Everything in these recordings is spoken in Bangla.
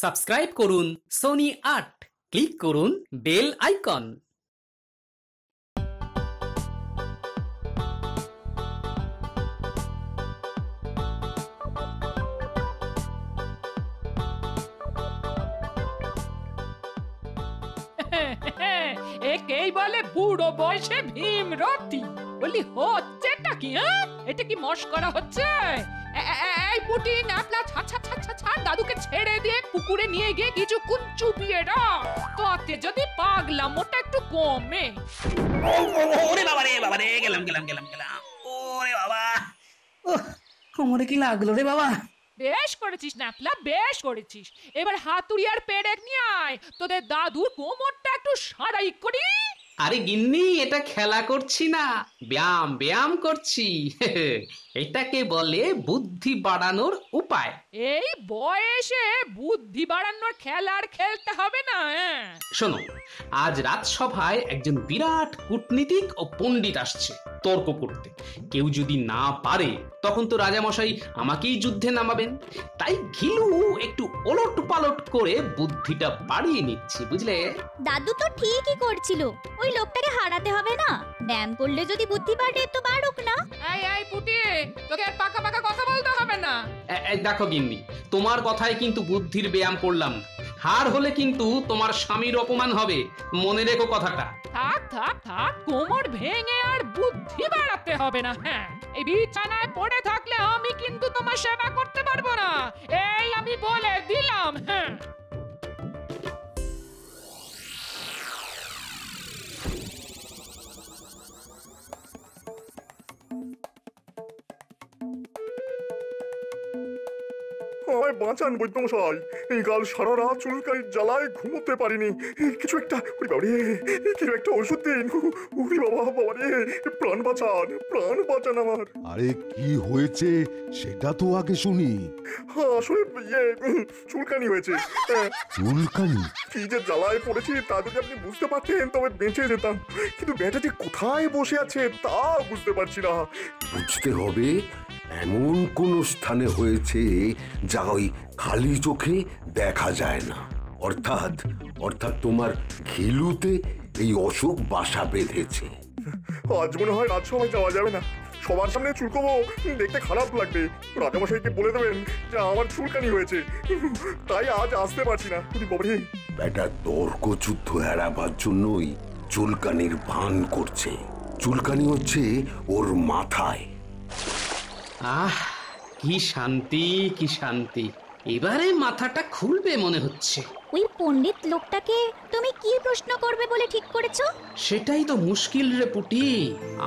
সাবস্ক্রাইব করুন সোনি ৮, ক্লিক করুন বেল আইকন। একেই বলে বুড়ো বয়সে ভীমরতি। বলি হচ্ছেটা কি? এটা কি মস্করা হচ্ছে? এই পুটি ন্যাপলা ছাড়, দাদুকে ছেড়ে দিয়ে পুকুরে নিয়ে গিয়ে কিছুক্ষণ চুপিয়ে রাখ, তাতে যদি পাগলামোটা একটু কমে। ওরে বাবা রে, গেলাম। ওরে বাবা, কোমরে কি লাগলো রে বাবা? বেশ করেছিস ন্যাপলা, বেশ করেছিস। এবার হাতুড়ি আর পেরেক নিয়ে আয়, তোদের দাদুর কোমরটা একটু সারাই করি। আরে গিন্নি, এটা খেলা করছি না, ব্যায়াম করছি। এটাকে বলে বুদ্ধি বাড়ানোর উপায়। এই বয়সে বুদ্ধি বাড়ানোর খেলা খেলতে হবে না। শোনো, আজ রাজসভায় একজন বিরাট কূটনীতিক ও পণ্ডিত আসছে তর্ক করতে। কেউ যদি না পারে তখন তো রাজামশাই আমাকেই যুদ্ধে নামাবেন। তাই ঘিলু একটু ওলট পালট করে বুদ্ধিটা বাড়িয়ে নিচ্ছি, বুঝলে? দাদু তো ঠিকই করছিল, ওই লোকটাকে হারাতে হবে না। ব্যায়াম করলে যদি বুদ্ধি বাড়ে তো বাড়ুক না। এই পুটি, তোকে আর পাকা কথা বলতে হবে না। দেখো গিন্নি, তোমার কথায় কিন্তু বুদ্ধির ব্যায়াম করলাম না। হার হলে কিন্তু তোমার স্বামীর অপমান হবে, মনে রেখো কথাটা। থাক, কোমর ভেঙে আর বুদ্ধি বাড়াতে হবে না। হ্যাঁ, এই বিছানায় পড়ে থাকলে আমি কিন্তু তোমার সেবা করতে পারবো না, এই আমি বলে দিলাম। হ্যাঁ, আমায় বাঁচান বৈদ্যমশাই, এই কাল সারা রাত চুলকানির জ্বালায় ঘুমোতে পারিনি। কিছু একটা ওষুধ দিন। বাবা রে, প্রাণ বাঁচান আমার। আরে কি হয়েছে সেটা তো আগে শুনি। আসলে চুলকানি হয়েছে। চুলকানি? কি যে জ্বালায় পড়েছি তা যদি আপনি বুঝতে পারতেন তবে বেঁচে যেতাম, কিন্তু ব্যাটা যে কোথায় বসে আছে তা বুঝতে পারছি না। বুঝতে হবে এমন কোন স্থানে হয়েছে যা ওই খালি চোখে দেখা যায় না। অর্থাৎ তোমার ঘিলুতে এই অসুখ বাসা বেঁধেছে। আজ মনে হয় রাজসভায় যাওয়া যাবে না। সবার সামনে চুলকবো, দেখতে খারাপ লাগবে। রাজামশাইকে বলে দেবেন যে আমার চুলকানি হয়েছে, তাই আজ আসতে পারছি না। ব্যাটা তর্ক যুদ্ধ এড়াবার জন্যই চুলকানির ভান করছে। চুলকানি হচ্ছে ওর মাথায়। আহ, কি শান্তি। এবারে মাথাটা খুলবে মনে হচ্ছে। ওই পণ্ডিত লোকটাকে তুমি কি প্রশ্ন করবে বলে ঠিক করেছো? সেটাই তো মুশকিল রে পুটি।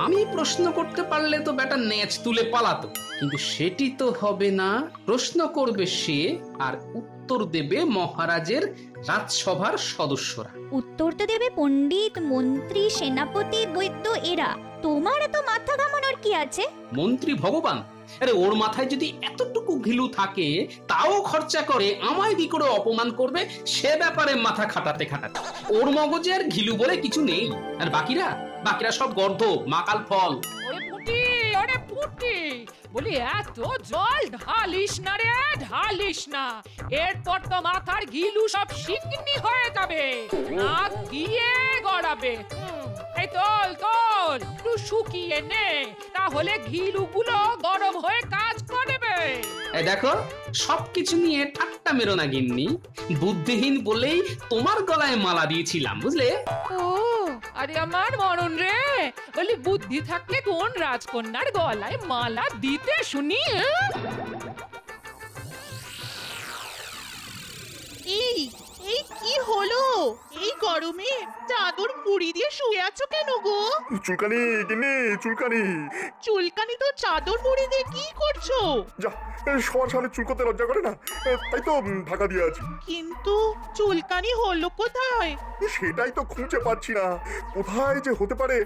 আমি প্রশ্ন করতে পারলে তো বেটা নেচ তুলে পালাতো, কিন্তু সেটি তো হবে না। প্রশ্ন করবে সে, আর উত্তর দেবে মহারাজের রাজসভার সদস্যরা। উত্তর তো দেবে পণ্ডিত, মন্ত্রী, সেনাপতি, বৈদ্য এরা। তোমার এত মাথা ঘামানোর কি আছে? মন্ত্রী ভগবান? আরে ওর মাথায় যদি এতটুকু ঘিলু থাকে, তাও খরচা করে আমায় কি করে অপমান করবে সে ব্যাপারে মাথা খাটাতে ওর মগজে আর ঘিলু বলে কিছু নেই। আর বাকিরা সব গর্ধ, মাকাল ফল। ওরে পুটি, বলি এত জল ঢালিস না। এরপর তো মাথার ঘিলু সব শিকনি হয়ে যাবে, নাক দিয়ে গড়াবে। এই তোল একটু শুকিয়ে নে, তাহলে ঘিলুগুলো গরম হয়ে কাজ করবে। এই দেখো, সবকিছু নিয়ে ঠাট্টা মেরো না গিন্নি। বুদ্ধিহীন বলেই তোমার গলায় মালা দিয়েছিলাম, বুঝলে? ও আরে আমার মরণ রে, বলি বুদ্ধি থাকলে কোন রাজকন্যার গলায় মালা দিতে শুনি? এই কি হলো? এই গরমে চাদর মুড়ি দিয়ে শুয়ে আছো কেন গো? চুলকানি তো চাদর মুড়ি দিয়ে কি করছো? যা, সবার সামনে চুলকোতে লজ্জা করে না, তাই তো ঢাকা দিয়ে আছি। কিন্তু চুলকানি হলো কোথায়? সেটাই তো খুঁজে পাচ্ছি না, কোথায় যে হতে পারে।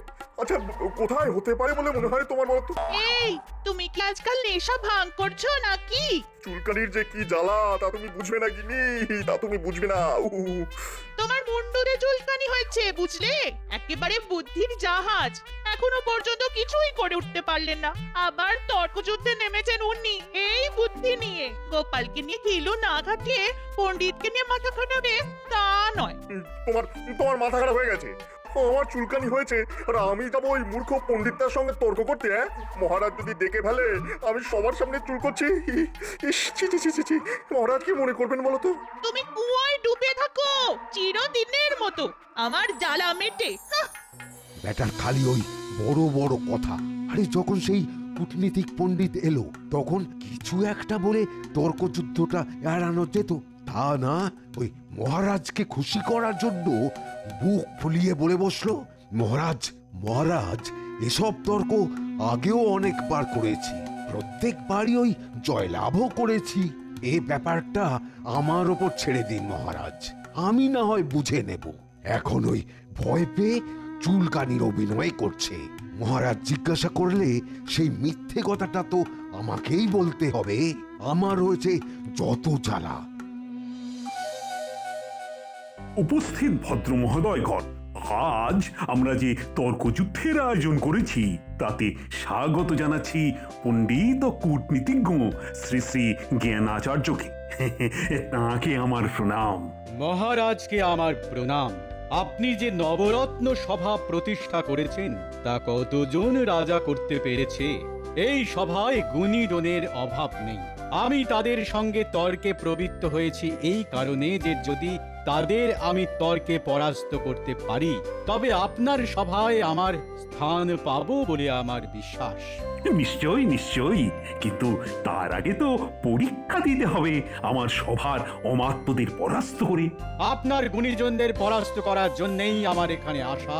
আচ্ছা, কোথায় হতে পারে বলে মনে হয় তোমার? বলো তো। এই, তুমি কি আজকাল নেশা ভাঙ করছো নাকি? চুলকানির যে কি জ্বালা তা তুমি বুঝবে না গিনি, তা তুমি বুঝবে না। তোমার মুন্ডু তোদের চুলকানি হয়েছে, বুঝলে? একেবারে বুদ্ধির জাহাজ, এখনো পর্যন্ত কিছুই করে উঠতে পারলেন না, আবার তর্কযুদ্ধে নেমেছেন উনি এই বুদ্ধি নিয়ে। গোপালকে নিয়ে ঘিলু না ঘাটিয়ে পণ্ডিতকে নিয়ে মাথা খাটাবে তা নয়। তোমার মাথা খারাপ হয়ে গেছে। আমার চুলকানি হয়েছে আর আমি যাবো ওই মূর্খ পণ্ডিতটার সঙ্গে তর্ক করতে? হ্যাঁ, মহারাজ যদি দেখে ফেলে আমি সবার সামনে চুল করছি, মহারাজ কি মনে করবেন বলো তো? তুমি কুয়োয় ডুবে থাকো চিরদিনের মতো, আমার জ্বালা মেটে। ব্যাটার খালি ওই বড় বড় কথা। আরে যখন সেই কূটনীতিক পণ্ডিত এলো তখন কিছু একটা বলে তর্কযুদ্ধটা এড়ানো যেত, তা না ওই মহারাজকে খুশি করার জন্য বুক ফুলিয়ে বলে বসলো। মহারাজ এসব তর্ক আগেও অনেকবার করেছি, প্রত্যেকবারই ওই জয়লাভও করেছি। এই ব্যাপারটা আমার ওপর ছেড়ে দিন মহারাজ, আমি না হয় বুঝে নেব। এখন ওই ভয় পেয়ে চুলকানির অভিনয় করছে। মহারাজ জিজ্ঞাসা করলে সেই মিথ্যে কথাটা তো আমাকেই বলতে হবে। আমার হয়েছে যত জ্বালা। উপস্থিত ভদ্র মহোদয়গণ, আজ আমরা যে তর্কযুদ্ধের আয়োজন করেছি তাতে স্বাগত জানাচ্ছি পণ্ডিত ও কূটনীতিজ্ঞ শ্রী শ্রী জ্ঞানাচার্যকে। তাঁকে আমার প্রণাম। মহারাজকে আমার প্রণাম। আপনি যে নবরত্ন সভা প্রতিষ্ঠা করেছেন তা কতজন রাজা করতে পেরেছে? এই সভায় গুণীজনের অভাব নেই। আমি তাদের সঙ্গে তর্কে প্রবৃত্ত হয়েছি এই কারণে যে যদি তাদের আমি তর্কে পরাস্ত করতে পারি তবে আপনার সভায় আমার স্থান পাবো বলে আমার বিশ্বাস। নিশ্চয়ই নিশ্চয়ই, কিন্তু তার আগে তো পরীক্ষা দিতে হবে আমার সভার অমাত্যদের পরাস্ত করে। আপনার গুণীজনদের পরাস্ত করার জন্যই আমার এখানে আসা।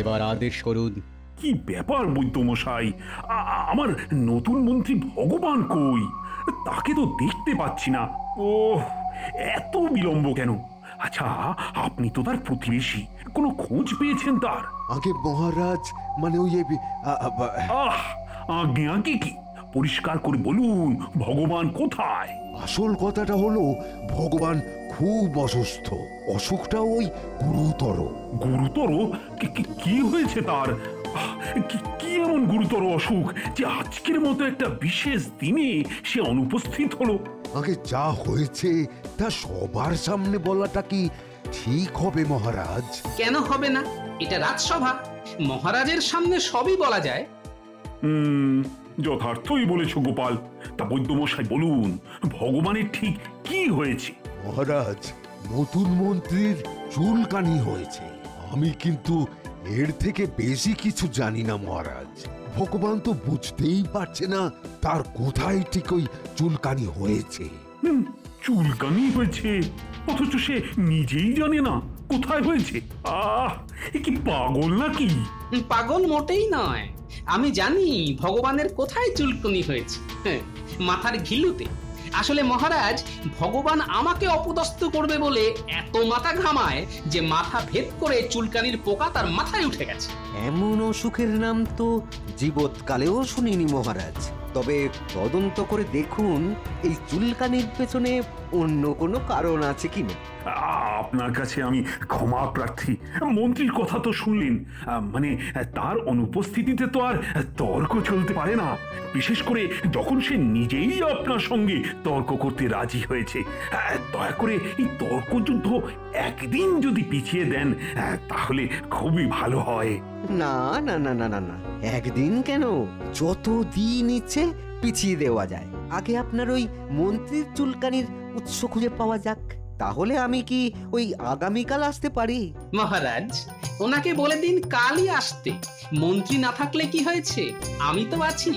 এবার আদেশ করুন। কি ব্যাপার বৈদ্যমশাই, আমার নতুন মন্ত্রী ভগবান কই? তাকে তো দেখতে পাচ্ছি না। ও এত বিলম্ব কেন? আচ্ছা, আপনি তো তার প্রতিবেশী, কোনো খোঁজ পেয়েছেন তার? আগে মহারাজ মানে ওই আগে কি পরিষ্কার করে বলুন, ভগবান কোথায়? আসল কথাটা হলো ভগবান খুব অসুস্থ, অসুখটা ওই গুরুতর। গুরুতর? কি হয়েছে তার? কি এমন গুরুতর অসুখ যে আজকের মতো একটা বিশেষ দিনে সে অনুপস্থিত হলো? আগে যা হয়েছে তা সবার সামনে বলাটা কি ঠিক হবে মহারাজ? কেন হবে না? এটা রাজসভা, মহারাজের সামনে সবই বলা যায়। যথার্থই বলেছ গোপাল। তা বৈদ্যমশাই বলুন, ভগবানের ঠিক কি হয়েছে? মহারাজ, নতুন মন্ত্রীর চুলকানি হয়েছে। আমি কিন্তু এর থেকে বেশি কিছু জানি না মহারাজ। ভগবান তো বুঝতেই পারছে না তার কোথায় ঠিক ওই চুলকানি হয়েছে। চুলকানি হয়েছে অথচ সে নিজেই জানে না কোথায় হয়েছে? এ কি পাগল নাকি? পাগল মোটেই নয়, আমি জানি ভগবানের কোথায় চুলকানি হয়েছে। মাথার ঘিলুতে। আসলে মহারাজ, ভগবান আমাকে অপদস্থ করবে বলে এত মাথা ঘামায় যে মাথা ভেদ করে চুলকানির পোকা তার মাথায় উঠে গেছে। এমন অসুখের নাম তো জীবৎকালেও শুনিনি মহারাজ। তবে তদন্ত করে দেখুন এই চুলকানির পেছনে অন্য কোনো কারণ আছে কিনা। আপনার কাছে আমি ক্ষমা প্রার্থী। মন্ত্রীর কথা তো শুনলেন, মানে তার অনুপস্থিতিতে তো আর তর্ক চলতে পারে না, বিশেষ করে যখন সে নিজেই আপনার সঙ্গে তর্ক করতে রাজি হয়েছে। দয়া করে এই তর্কযুদ্ধ একদিন যদি পিছিয়ে দেন তাহলে খুবই ভালো হয়। না না না না না না, একদিন কেন, যত দিন ইচ্ছে পিছিয়ে দেওয়া যায়। আগে আপনার ওই মন্ত্রীর চুলকানির উৎস খুঁজে পাওয়া যাক, তাহলে আমি কি ওই আগামীকাল আসতে পারি? মহারাজ, ওনাকে বলে দিন কালই আসতে। মন্ত্রী না থাকলে কি হয়েছে, আমি তো আছি।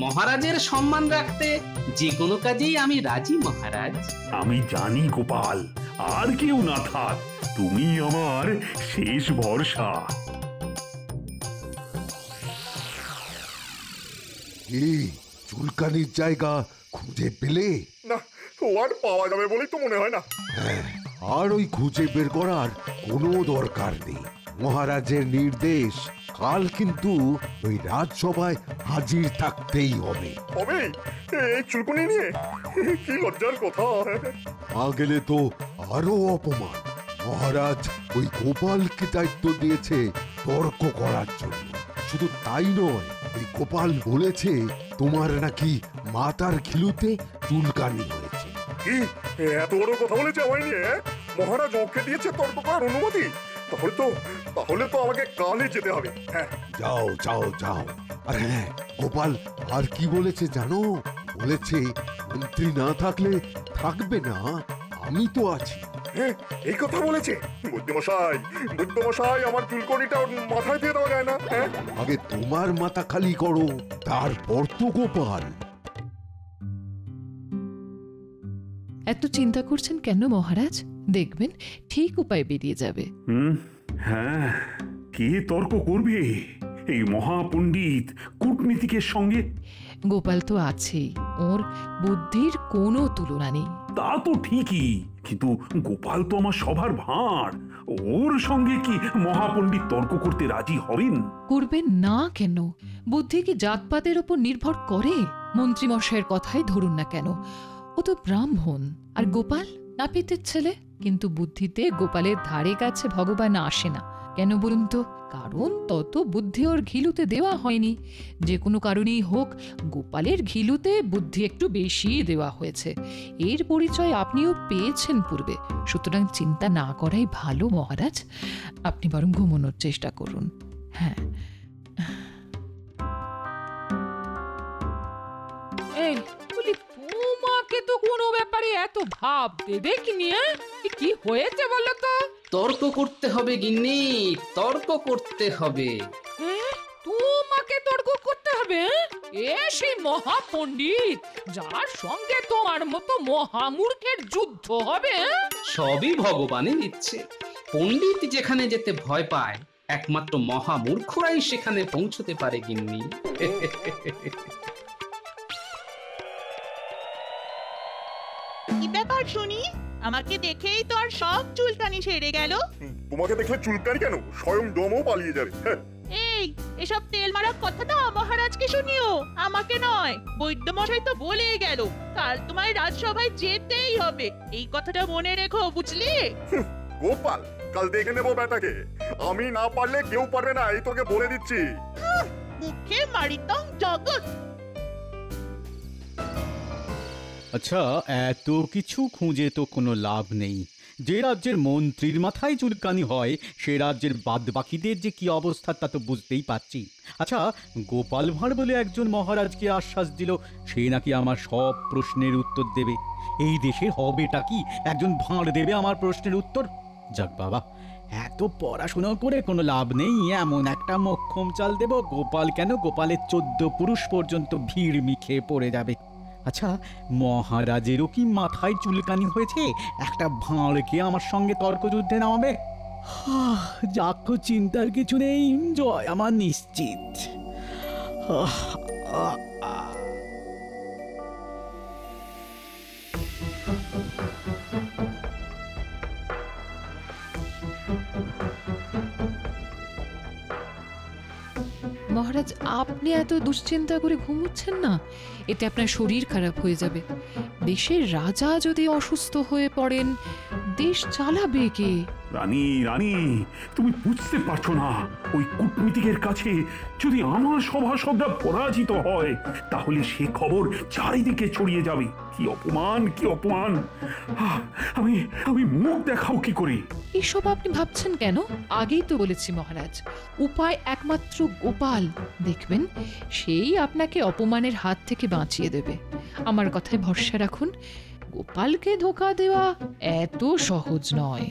মহারাজের সম্মান রাখতে যে কোনো কাজেই আমি রাজি মহারাজ। আমি জানি গোপাল, আর কেউ না থাক তুমি আমার শেষ ভরসা। চুলকানির জায়গা খুঁজে পেলে? না, ও আর পাওয়া যাবে বলেই তো মনে হয় না। হ্যাঁ, আর ওই খুঁজে বের করার কোনো দরকার নেই। মহারাজের নির্দেশ, কাল কিন্তু ওই রাজসভায় হাজির থাকতেই হবে। হবে? এই চুলকুনি নিয়ে? কি লজ্জার কথা। গেলে তো আরো অপমান। মহারাজ ওই গোপালকে দায়িত্ব দিয়েছে তর্ক করার জন্য। শুধু তাই নয়, ওই গোপাল বলেছে তোমার নাকি মাথার খিলুতে চুলকানি হয়েছে। কি এত বড় কথা বলেছে আমায় নিয়ে? মহারাজ ওকে দিয়েছে তর্ক করার অনুমতি? তাহলে তো আমাকে কালই যেতে হবে। হ্যাঁ, যাও যাও যাও। আর হ্যাঁ, গোপাল আর কি বলেছে জানো? বলেছে মন্ত্রী না থাকলে থাকবে না, আমি তো আছি। হ্যাঁ, এই কথা বলেছে? বুদ্ধমশাই, আমার চুলকনিটা ওর মাথায় দিয়ে দেওয়া যায় না? হ্যাঁ, আগে তোমার মাথা খালি করো, তারপর তো গোপাল। এত চিন্তা করছেন কেন মহারাজ? দেখবেন ঠিক উপায় বেরিয়ে যাবে। হ্যাঁ, কে তর্ক করবে এই মহাপণ্ডিত কূটনীতিকের সঙ্গে? গোপাল তো আছেই, ওর বুদ্ধির কোনো তুলনা নেই। তা তো ঠিকই, কিন্তু গোপাল তো আমার সবার ভাঁড়। ওর সঙ্গে কি মহাপণ্ডিত তর্ক করতে রাজি হবেন? করবেন না কেন? বুদ্ধি কি জাতপাতের উপর নির্ভর করে? মন্ত্রীমশাইয়ের কথাই ধরুন না কেন, ও তো ব্রাহ্মণ, আর গোপাল নাপিতের ছেলে। কিন্তু বুদ্ধিতে গোপালের ধারে কাছে ভগবান আসে না কেন বলুন তো? কারণ তত বুদ্ধি ওর ঘিলুতে দেওয়া হয়নি। যে কোনো কারণেই হোক, গোপালের ঘিলুতে বুদ্ধি একটু বেশি দেওয়া হয়েছে। এর পরিচয় আপনিও পেয়েছেন পূর্বে। সুতরাং চিন্তা না করাই ভালো মহারাজ। আপনি বরং ঘুমানোর চেষ্টা করুন। হ্যাঁ, এই বলি, তোমাকে তো কোনো ব্যাপারে এত ভাব দেবে কি নিয়ে? কি হয়েছে বলো তো? তর্ক করতে হবে গিন্নি, তর্ক করতে হবে। তোমাকে তর্ক করতে হবে? এ সেই মহাপণ্ডিত যার সঙ্গে তোমার মতো মহামূর্খের যুদ্ধ হবে? সবই ভগবানের ইচ্ছে। পণ্ডিত যেখানে যেতে ভয় পায়, একমাত্র মহামূর্খরাই সেখানে পৌঁছতে পারে গিন্নি। কি ব্যাপার শুনি? আমাকে দেখেই তো আর সব চুলকানি সেরে গেল। তোমাকে দেখলে চুলকানি কেন, স্বয়ং দমও পালিয়ে যাবে। এই এসব তেল মারা কথাটা মহারাজকে শুনিও, আমাকে নয়। বৈদ্যমশাই তো বলেই গেল কাল তোমায় রাজসভায় যেতেই হবে। এই কথাটা মনে রেখো, বুঝলি? গোপাল, কাল দেখে নেবো ব্যাটাকে। আমি না পারলে কেউ পারবে না, এই তোকে বলে দিচ্ছি। মুখে মারিতাম জগৎ। আচ্ছা, এত কিছু খুঁজে তো কোনো লাভ নেই। যে রাজ্যের মন্ত্রীর মাথায় চুলকানি হয়, সে রাজ্যের বাদবাকিদের যে কি অবস্থা তা তো বুঝতেই পারছি। আচ্ছা, গোপাল ভাঁড় বলে একজন মহারাজকে আশ্বাস দিল সে নাকি আমার সব প্রশ্নের উত্তর দেবে। এই দেশের হবেটা কি? একজন ভাঁড় দেবে আমার প্রশ্নের উত্তর? যাক বাবা, এত পড়াশোনা করে কোনো লাভ নেই। এমন একটা মোক্ষম চাল দেব, গোপাল কেন, গোপালের 14 পুরুষ পর্যন্ত ভিড় মিখে পড়ে যাবে। আচ্ছা, মহারাজেরও কি মাথায় চুলকানি হয়েছে? একটা ভাঁড়কে আমার সঙ্গে তর্কযুদ্ধে নামাবে? যাক, চিন্তার কিছু নেই, জয় আমার নিশ্চিত। মহারাজ, আপনি এত দুশ্চিন্তা করে ঘুমোচ্ছেন না, এতে আপনার শরীর খারাপ হয়ে যাবে। দেশের রাজা যদি অসুস্থ হয়ে পড়েন, দেশ চালাবে কে? রানী, রানী, তুমি বুঝতে পারছো না, ওই কূটনীতিকের কাছে যদি আমার সভাসদরা পরাজিত হয়, তাহলে সে খবর চারিদিকে ছড়িয়ে যাবে। কি অপমান, কি অপমান! আমি মুখ দেখাও কি করে? এসব আপনি ভাবছেন কেন? আগেই তো বলেছি মহারাজ, উপায় একমাত্র গোপাল। দেখবেন সেই আপনাকে অপমানের হাত থেকে বাঁচিয়ে দেবে। আমার কথায় ভরসা রাখুন, গোপালকে ধোঁকা দেওয়া এত সহজ নয়।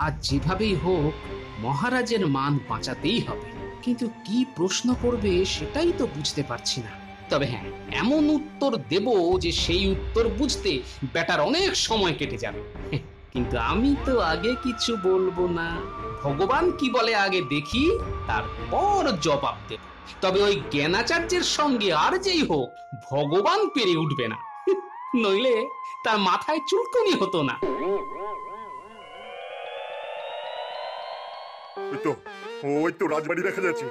আজ যেভাবেই হোক মহারাজের মান বাঁচাতেই হবে। কিন্তু কি প্রশ্ন করবে সেটাই তো বুঝতে পারছি না। তবে হ্যাঁ, এমন উত্তর দেব যে সেই উত্তর বুঝতে বেটার অনেক সময় কেটে যাবে। কিন্তু আমি তো আগে কিছু বলবো না। ভগবান কি বলে আগে দেখি, তারপর জবাব দেব। তবে ওই জ্ঞানাচার্যের সঙ্গে আর যেই হোক, ভগবান পেরে উঠবে না, নইলে তার মাথায় চুলকুনি হতো না। ওই তো রাজবাড়ি দেখা যাচ্ছে।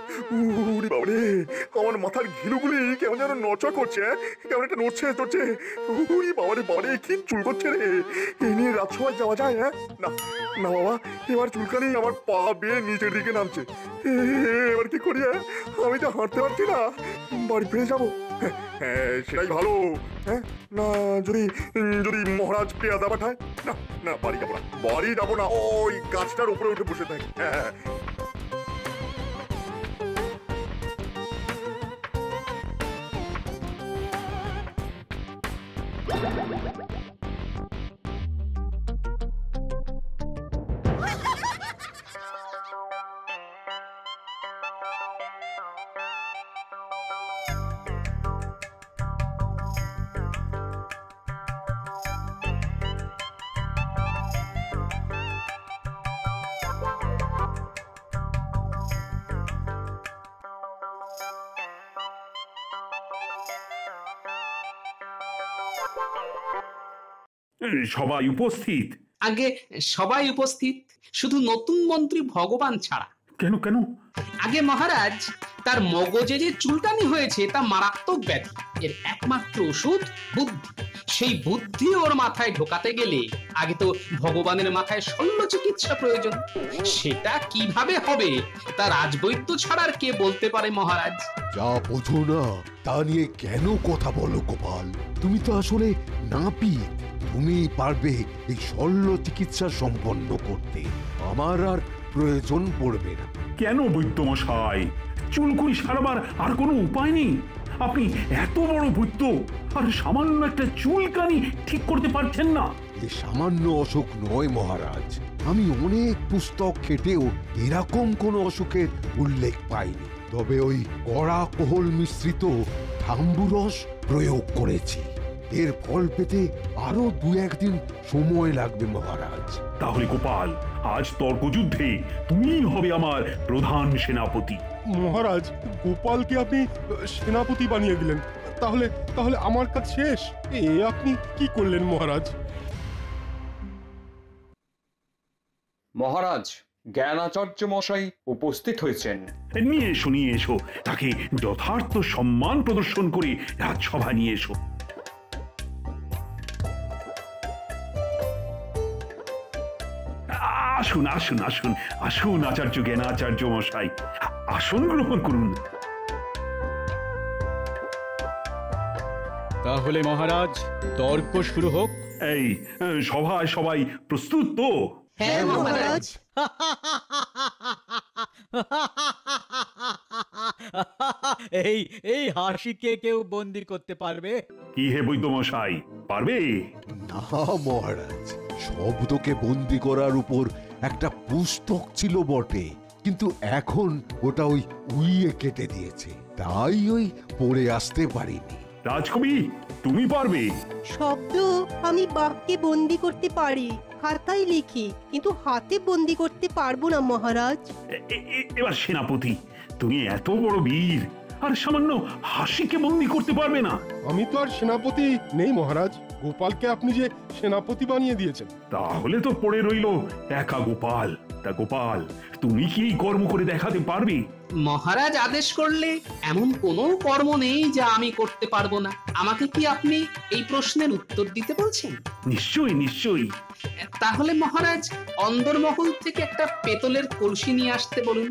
উরি বাবারে, আমার মাথার ঘিলুগুলি কেমন যেন নচা করছে, কেমন একটা নড়ছে চড়ছে। উরি বাবারে বাবারে, কি চুল করছে রে। এই নিয়ে রাজসভায় যাওয়া যায়? হ্যাঁ না না বাবা, এবার চুলকানি আমার পা বেয়ে নিচের দিকে নামছে। এবার কি করি? আমি তো হাঁটতে পারছি না, বাড়ি ফিরে যাবো। হ্যাঁ সেটাই ভালো। হ্যাঁ না, যদি যদি মহারাজ পেয়াদা পাঠায়? না না, বাড়ি যাবো না, বাড়ি যাবো না, ওই গাছটার উপরে উঠে বসে থাকি। হ্যাঁ সবাই উপস্থিত? আগে সবাই উপস্থিত, শুধু নতুন মন্ত্রী ভগবান ছাড়া। কেন কেন? আগে মহারাজ, তার মগজে যে চুলকানি হয়েছে তা মারাত্মক ব্যাধি। এর একমাত্র ওষুধ বুদ্ধি। সেই বুদ্ধি ওর মাথায় ঢোকাতে গেলে আগে তো ভগবানের মাথায় শল্য চিকিৎসা প্রয়োজন। সেটা কিভাবে হবে তা রাজবৈদ্য ছাড়ার কে বলতে পারে মহারাজ? যা বোঝো না তা নিয়ে কেন কথা বলো গোপাল? তুমি তো আসলে নাপিত, তুমি পারবে এই শল্য চিকিৎসা সম্পন্ন করতে। আমার আর প্রয়োজন পড়বে না। কেন বৈদ্যমশাই, চুলকুনি সারাবার আর কোনো উপায় নেই? আপনি এত বড় বৈদ্য আর সামান্য একটা চুলকানি ঠিক করতে পারছেন না? এ সামান্য অসুখ নয় মহারাজ, আমি অনেক পুস্তক ঘেটেও এরকম কোনো অসুখের উল্লেখ পাইনি। তবে ওই কড়া কোহল মিশ্রিত থাম্বুরস প্রয়োগ করেছি। এর ফল পেতে আরো 2-1 দিন সময় লাগবে মহারাজ। তাহলে গোপাল, আজ তর্কযুদ্ধে তুমিই হবে আমার প্রধান সেনাপতি। মহারাজ, গোপালকে আপনি সেনাপতি বানিয়ে দিলেন, তাহলে তাহলে আমার কাজ শেষ। এ আপনি কি করলেন মহারাজ? মহারাজ, জ্ঞানাচার্য মশাই উপস্থিত হয়েছেন। নিয়ে এসো তাকে যথার্থ সম্মান প্রদর্শন করে রাজসভা নিয়ে এসো। আসুন আসুন আসুন আসুন আচার্য জ্ঞানাচার্য মশাই, আসন গ্রহণ করুন। তাহলে মহারাজ, তর্ক শুরু হোক। এই সভায় সবাই প্রস্তুত তো? হ্যাঁ মহারাজ। এই এই হাসিকে কেউ বন্দি করতে পারবে? কি হে বৈদ্যমশাই, পারবে? না মহারাজ, শব্দকে বন্দি করার উপর একটা পুস্তক ছিল বটে, কিন্তু এখন ওটা ওই উইয়ে কেটে দিয়েছে, তাই ওই পড়ে আসতে পারিনি। রাজকবি, তুমি পারবে? শব্দ আমি বাক্যে বন্দি করতে পারি, খাতায় লিখি, কিন্তু হাতে বন্দি করতে পারবো না মহারাজ। এবার সেনাপতি, তুমি এত বড় বীর আর সামান্য হাসিকে বন্দি করতে পারবে না? আমি তো আর সেনাপতি নেই মহারাজ, গোপালকে আপনি যে সেনাপতি বানিয়ে দিয়েছেন। তাহলে তো পড়ে রইল একা গোপাল। তা গোপাল, তুমি কি এই কর্ম করে দেখাতে পারবে? মহারাজ আদেশ করলে এমন কোনো কর্ম নেই যা আমি করতে পারবো না। আমাকে কি আপনি এই প্রশ্নের উত্তর দিতে বলছেন? নিশ্চয়ই নিশ্চয়ই। তাহলে মহারাজ, অন্দরমহল থেকে একটা পেতলের কলসি নিয়ে আসতে বলুন।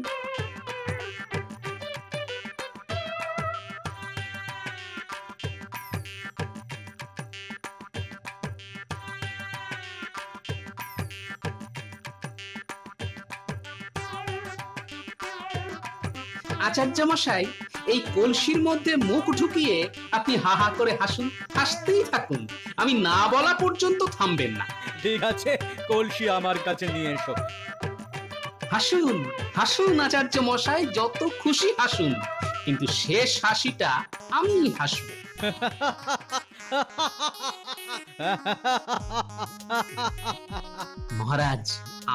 আচার্য মশাই, এই কলসির মধ্যে মুখ ঢুকিয়ে আপনি হা হা করে হাসুন, হাসতেই থাকুন, আমি না বলা পর্যন্ত থামবেন না। ঠিক আছে, কলসি আমার কাছে নিয়ে এসো। হাসুন হাসুন আচার্য মশাই, যত খুশি হাসুন, কিন্তু শেষ হাসিটা আমি হাসবো। মহারাজ,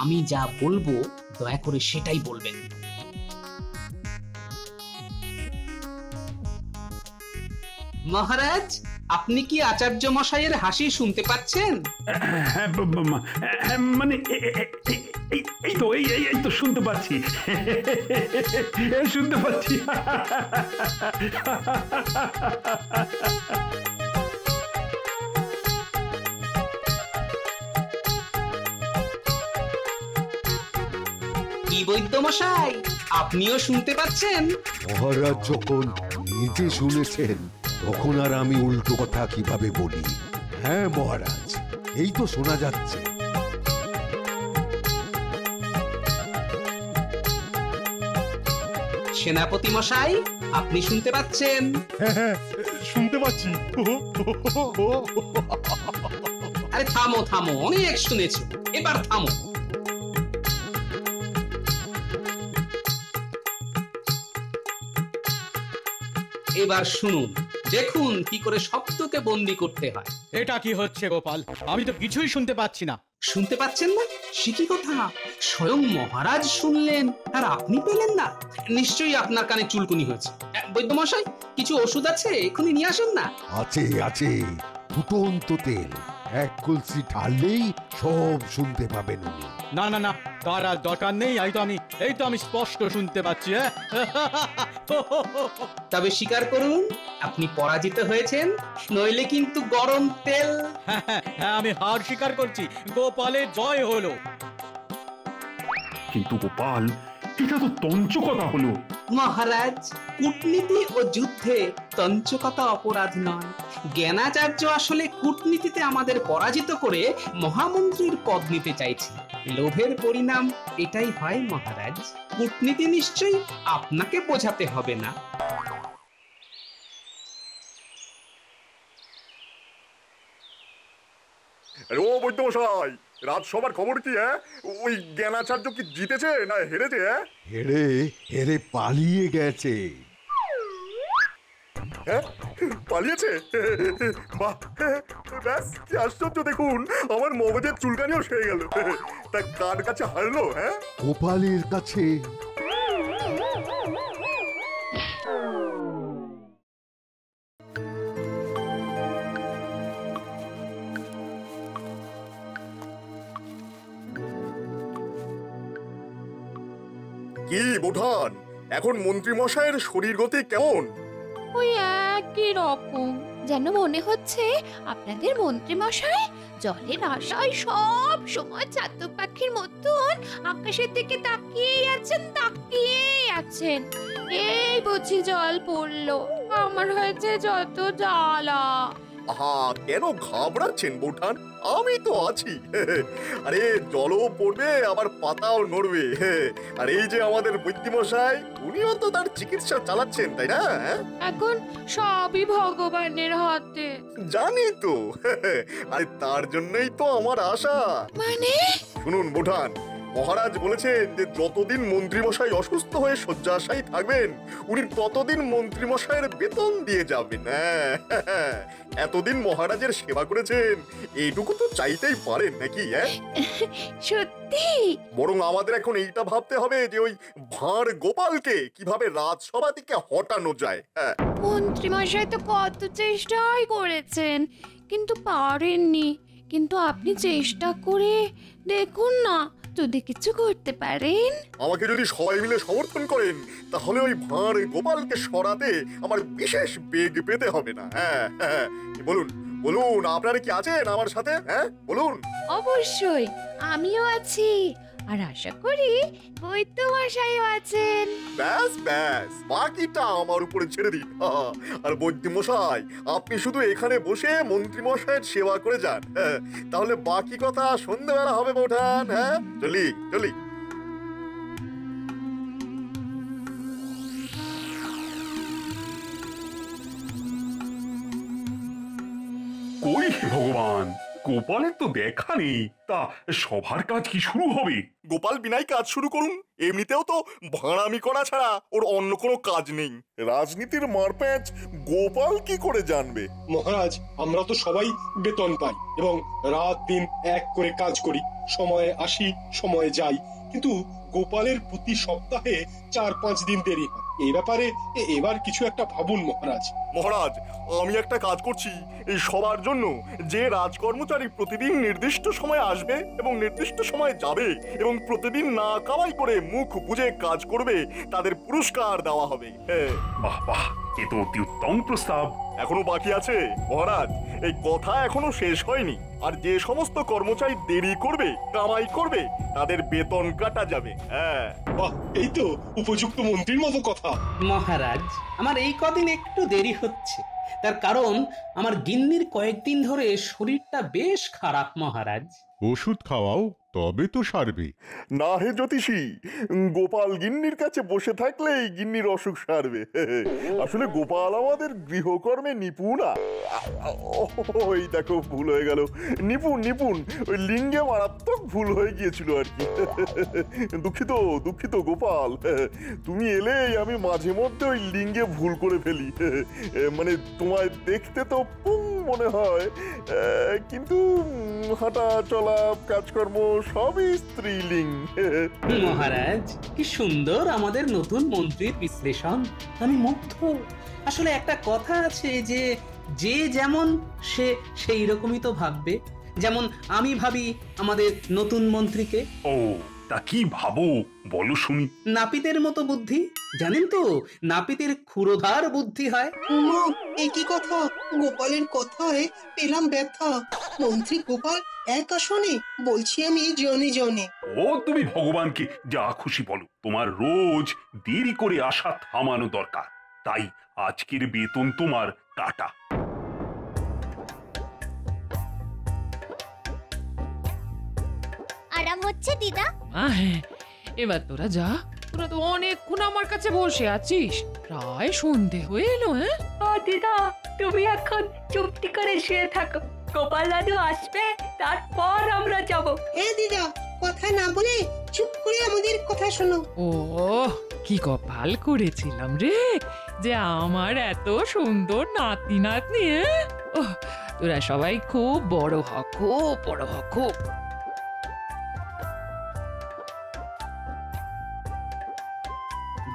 আমি যা বলবো দয়া করে সেটাই বলবেন। মহারাজ, আপনি কি আচার্য মশাইয়ের হাসি শুনতে পাচ্ছেন? মানে এই তো এই তো শুনতে পাচ্ছি শুনতে পাচ্ছি কি বৈদ্যমশাই, আপনিও শুনতে পাচ্ছেন? মহারাজ যখন নিজে শুনেছেন তখন আর আমি উল্টো কথা কিভাবে বলি? হ্যাঁ মহারাজ, এই তো শোনা যাচ্ছে। সেনাপতি মশাই, আপনি শুনতে পাচ্ছেন? হ্যাঁ শুনতে পাচ্ছি। আরে থামো থামো, অনেক শুনেছো, এবার থামো। এবার শুনুন, দেখুন কি করে শব্দকে বন্দি করতে হয়। এটা কি হচ্ছে গোপাল? আমি তো কিছুই শুনতে পাচ্ছি না। শুনতে পাচ্ছেন না? সে কি কথা, স্বয়ং মহারাজ শুনলেন আর আপনি পেলেন না? নিশ্চয়ই আপনার কানে চুলকুনি হয়েছে। বৈদ্যমশাই, কিছু ওষুধ আছে, এক্ষুনি নিয়ে আসুন না। আছে আছে, ফুটন্ত তেল, এক কলসি ঢাললেই সব শুনতে পাবেন উনি। না না না, তার আর দরকার নেই। এই তো আমি স্পষ্ট শুনতে পাচ্ছি। তবে স্বীকার করুন, আপনি পরাজিত হয়েছেন, নইলে কিন্তু গরম তেল। হ্যাঁ, আমি হার স্বীকার করছি, গোপালের জয় হলো। কিন্তু গোপাল, এটা তো তঞ্চকতা হলো। মহারাজ, কূটনীতি ও যুদ্ধে তঞ্চকতা অপরাধ নয়। জ্ঞানাচার্য আসলে কূটনীতিতে আমাদের পরাজিত করে মহামন্ত্রীর পদ নিতে চাইছে। লোভের পরিণাম এটাই হয় মহারাজ। কূটনীতি নিশ্চয়ই আপনাকে বোঝাতে হবে না। ও বৈদ্যমশাই, রাজসভার খবর কি? ওই জ্ঞানাচার্য কি জিতেছে না হেরেছে? হেরে হেরে পালিয়ে গেছে। পালিয়েছে? বাহ, ব্যাস কি আশ্চর্য! দেখুন, আমার মগজের চুলকানিও সেরে গেল। তা কার কাছে হারলো? গোপালের কাছে। কি বোঠান, এখন মন্ত্রী মশাইয়ের শরীর গতি কেমন? ওই একই রকম, যেন মনে হচ্ছে আপনাদের মন্ত্রী মশাই জলের আশায় সব সময় চাতক পাখির মতন আকাশের দিকে তাকিয়েই আছেন। এই বুঝি জল পড়লো, আমার হয়েছে যত জ্বালা। আহা, কেন ঘাবড়াচ্ছেন বোঠান? আমি তো আছি। আরে জলও পড়বে, আবার পাতাও নড়বে। আর এই যে আমাদের বৈদ্যমশাই, উনিও তো তার চিকিৎসা চালাচ্ছেন, তাই না? এখন সবই ভগবানের হাতে। জানি তো। আরে তার জন্যই তো আমার আশা। মানে? শুনুন বোঠান, মহারাজ বলেছেন যে যতদিন মন্ত্রীমশাই অসুস্থ হয়ে শয্যাশায়ী থাকবেন, উনি ততদিন মন্ত্রীমশাইয়ের বেতন দিয়ে যাবেন। এতদিন মহারাজের সেবা করেছেন, এইটুকু তো চাইতেই পারেন নাকি? সত্যি? বরং আমাদের এখন এইটা ভাবতে হবে যে ওই ভাঁড় গোপালকে কিভাবে রাজসভা থেকে হটানো যায়। মন্ত্রী মশাই তো কত চেষ্টাই করেছেন, কিন্তু পারেননি। কিন্তু আপনি চেষ্টা করে দেখুন না, যদি কিছু করতে পারেন। আমাকে যদি সবাই মিলে সমর্থন করেন, তাহলে ওই ভাঁড় গোপালকে সরাতে আমার বিশেষ বেগ পেতে হবে না। বলুন বলুন, আপনারা কি আছেন আমার সাথে? বলুন। অবশ্যই, আমিও আছি, আর আশা করি বৈদ্যমশাইও আছেন। ব্যাস ব্যাস, বাকিটা আমার উপরে ছেড়ে দিন। আর বৈদ্যমশাই, আপনি শুধু এখানে বসে মন্ত্রীমশাইয়ের সেবা করে যান। তাহলে বাকি কথা সন্ধ্যেবেলা হবে বোঠান। চলি চলি। কই ভগবান, গোপালের তো দেখা নেই। তা সবার কাজ কি শুরু হবে? গোপাল বিনাই কাজ শুরু করুন। এমনিতেও তো ভাড়ামি করা ছাড়া ওর অন্য কোনো কাজ নেই। রাজনীতির মারপ্যাঁচ গোপাল কি করে জানবে? মহারাজ, আমরা তো সবাই বেতন পাই এবং রাত দিন এক করে কাজ করি, সময়ে আসি সময়ে যাই, কিন্তু গোপালের প্রতি সপ্তাহে 4-5 দিন দেরি হয়। এই ব্যাপারে এবার কিছু একটা ভাবুন মহারাজ। মহারাজ, আমি একটা কাজ করছি এই সবার জন্য। যে রাজকর্মচারী প্রতিদিন নির্দিষ্ট সময় আসবে এবং নির্দিষ্ট সময় যাবে এবং প্রতিদিন না কামাই করে মুখ বুজে কাজ করবে, তাদের পুরস্কার দেওয়া হবে। বাহ বাহ, এ তো অতি উত্তম প্রস্তাব। এখনো বাকি আছে মহারাজ, এই কথা এখনো শেষ হয়নি। আর যে সমস্ত কর্মচারী দেরি করবে, কামাই করবে, তাদের বেতন কাটা যাবে। হ্যাঁ, বাহ, এই তো উপযুক্ত মন্ত্রীর মতো কথা। মহারাজ, আমার এই কদিন একটু দেরি হচ্ছে, তার কারণ আমার গিন্নির কয়েকদিন ধরে শরীরটা বেশ খারাপ মহারাজ। ওষুধ খাওয়াও, তবে তো সারবে। না হে জ্যোতিষী, গোপাল গিন্নির কাছে বসে থাকলেই গিন্নির অসুখ সারবে। আসলে গোপাল আমাদের গৃহকর্মে নিপুণ। ওই দেখো, ভুল হয়ে গেল। নিপুণ ওই লিঙ্গে মারাত্মক ভুল হয়ে গিয়েছিল আর কি। দুঃখিত গোপাল, তুমি এলেই আমি মাঝে মধ্যে ওই লিঙ্গে ভুল করে ফেলি। মানে তোমায় দেখতে তো মনে হয়, কিন্তু হাঁটা চলা কাজকর্ম সবই স্ত্রীলিঙ্গ। মহারাজ, কি সুন্দর আমাদের নতুন মন্ত্রীর বিশ্লেষণ, আমি মুগ্ধ। আসলে একটা কথা আছে যে যে যেমন সে সেই রকমই তো ভাববে। যেমন আমি ভাবি আমাদের নতুন মন্ত্রীকে। ও, তা কি ভাবো বলো শুনি। নাপিতের মতো বুদ্ধি, জানেন তো, নাপিতের ক্ষুরোধার বুদ্ধি হয়। একই কথা, গোপালের কথায় পেলাম ব্যথা। মন্ত্রী গোপাল এক আসনে, বলছি আমি জনে জনে। ও, তুমি ভগবানকে যা খুশি বলো, তোমার রোজ দেরি করে আসা থামানো দরকার। তাই আজকের বেতন তোমার কাটা। আরাম হচ্ছে দিদা? হ্যাঁ, এবার তোরা যা। তোরা তো অনেকক্ষণ আমার কাছে বসে আছিস, প্রায় সন্ধে হয়ে এলো। হ্যাঁ দিদা, তুমি এখন চুপটি করে শুয়ে থাকো, গোপাল দাদু আসবে, তারপর আমরা যাব। হ্যাঁ দিদা, কথা না বলে চুপ করে আমাদের কথা শোনো। ও, কি কপাল করেছিলাম রে যে আমার এত সুন্দর নাতি নাতনি। তোরা সবাই খুব বড় হ, খুব বড় হ, খুব।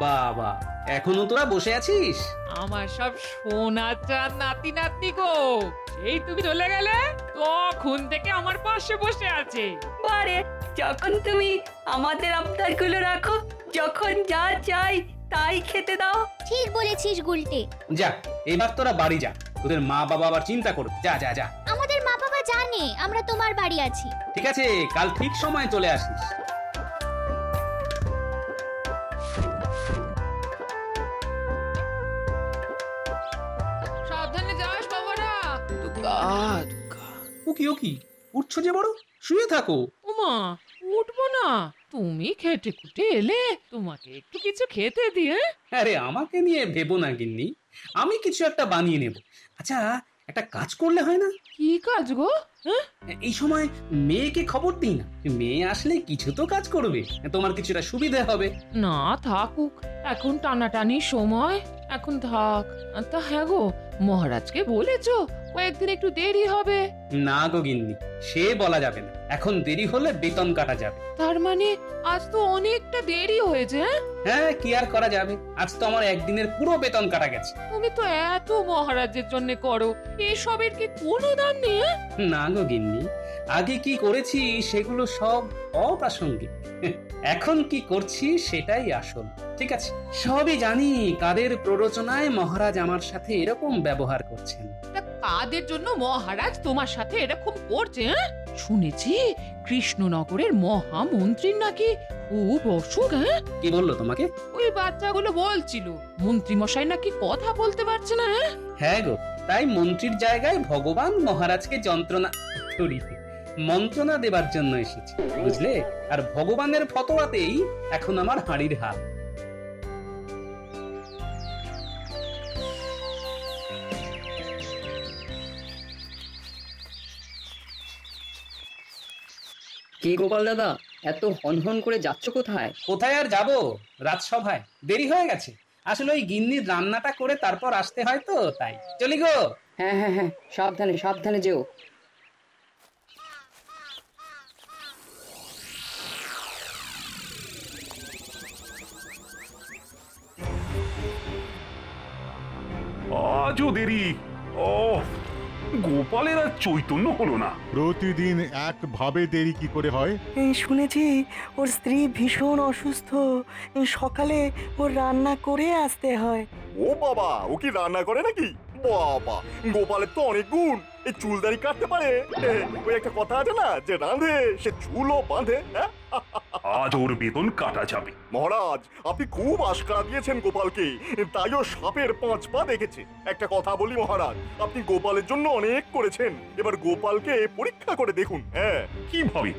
বাবা, এখনো তোরা বসে আছিস? আমার সব সোনা চাঁদ নাতি নাতনি গো, সেই তুমি চলে গেলে তখন থেকে আমার পাশে বসে আছে। বারে, যখন তুমি আমাদের আবদারগুলো রাখো, যখন যা চাই তাই খেতে দাও। ঠিক বলেছিস গুলটে। যা, এবার তোরা বাড়ি যা, তোদের মা বাবা আবার চিন্তা করবে। যা যা যা। আমাদের মা বাবা জানে আমরা তোমার বাড়ি আছি। ঠিক আছে, কাল ঠিক সময় চলে আসিস। সাবধানে যাস বাবারা। ওকি উঠছো যে বড়, শুয়ে থাকো। ওমা, উঠবো না, তুমি খেটে খুটে এলে, তোমাকে একটু কিছু খেতে দিয়ে। আরে আমাকে নিয়ে ভেবো না গিন্নি, আমি কিছু একটা বানিয়ে নেব। আচ্ছা, একটা কাজ করলে হয় না? কি কাজ গো? এই সময় মেয়েকে খবর দিই না, মেয়ে আসলে কিছু তো কাজ করবে, তোমার কিছুটা সুবিধা হবে। না থাকুক, এখন টানাটানি সময়, এখন থাক। তা হ্যাঁ গো, মহারাজকে বলেছো কয়েকদিন একটু দেরি হবে? না গো গিন্নি, সে বলা যাবে না, এখন দেরি হলে বেতন কাটা যাবে। তার মানে আজ তো অনেকটা দেরি হয়েছে। হ্যাঁ, কি আর করা যাবে, আজ তো আমার একদিনের পুরো বেতন কাটা গেছে। তুমি তো এত মহারাজের জন্য করো, এসবের কি কোনো দাম নেই? না গো গিন্নি, আগে কি করেছি সেগুলো সব অপ্রাসঙ্গিক, এখন কি করছি সেটাই আসল। ঠিক আছে, সবই জানি কাদের প্ররোচনায় মহারাজ আমার সাথে এরকম ব্যবহার করছেন। কাদের জন্য মহারাজ তোমার সাথে এরকম করছে? শুনেছি কৃষ্ণনগরের মহামন্ত্রীর নাকি খুব অসুখ। কি বললো তোমাকে? ওই বাচ্চাগুলো বলছিল মন্ত্রী মশাই নাকি কথা বলতে পারছে না। হ্যাঁ গো, তাই মন্ত্রীর জায়গায় ভগবান মহারাজকে মন্ত্রণা দেবার জন্য এসেছে, বুঝলে? আর ভগবানের ফতোয়াতেই এখন আমার হাঁড়ির হাল। কি গোপাল দাদা, এত হনহন করে যাচ্ছ কোথায়? কোথায় আর যাব, রাজসভায় দেরি হয়ে গেছে। আসলে ওই গিন্নির রান্নাটা করে তারপর আসতে হয় তো, তাই চলি গো। হ্যাঁ হ্যাঁ হ্যাঁ, সাবধানে সাবধানে যেও। আজও দেরি। ও গোপালের আর চৈতন্য হলো না। প্রতিদিন একভাবে দেরি কি করে হয়? শুনেছি ওর স্ত্রী ভীষণ অসুস্থ, সকালে ওর রান্না করে আসতে হয়। ও বাবা, ও কি রান্না করে নাকি? বাবা, গোপালের তো অনেক গুণ। এই চুলদারি কাটতে পারে। ওই একটা কথা আছে না, যে রাঁধে সে চুলও বাঁধে। আজ ওর বেতন কাটা যাবে। মহারাজ, আপনি খুব আশকারা দিয়েছেন গোপালকে, তাই ও সাপের 5 পা দেখেছে। একটা কথা বলি মহারাজ, আপনি গোপালের জন্য অনেক করেছেন, এবার গোপালকে পরীক্ষা করে দেখুন। হ্যাঁ, কিভাবে?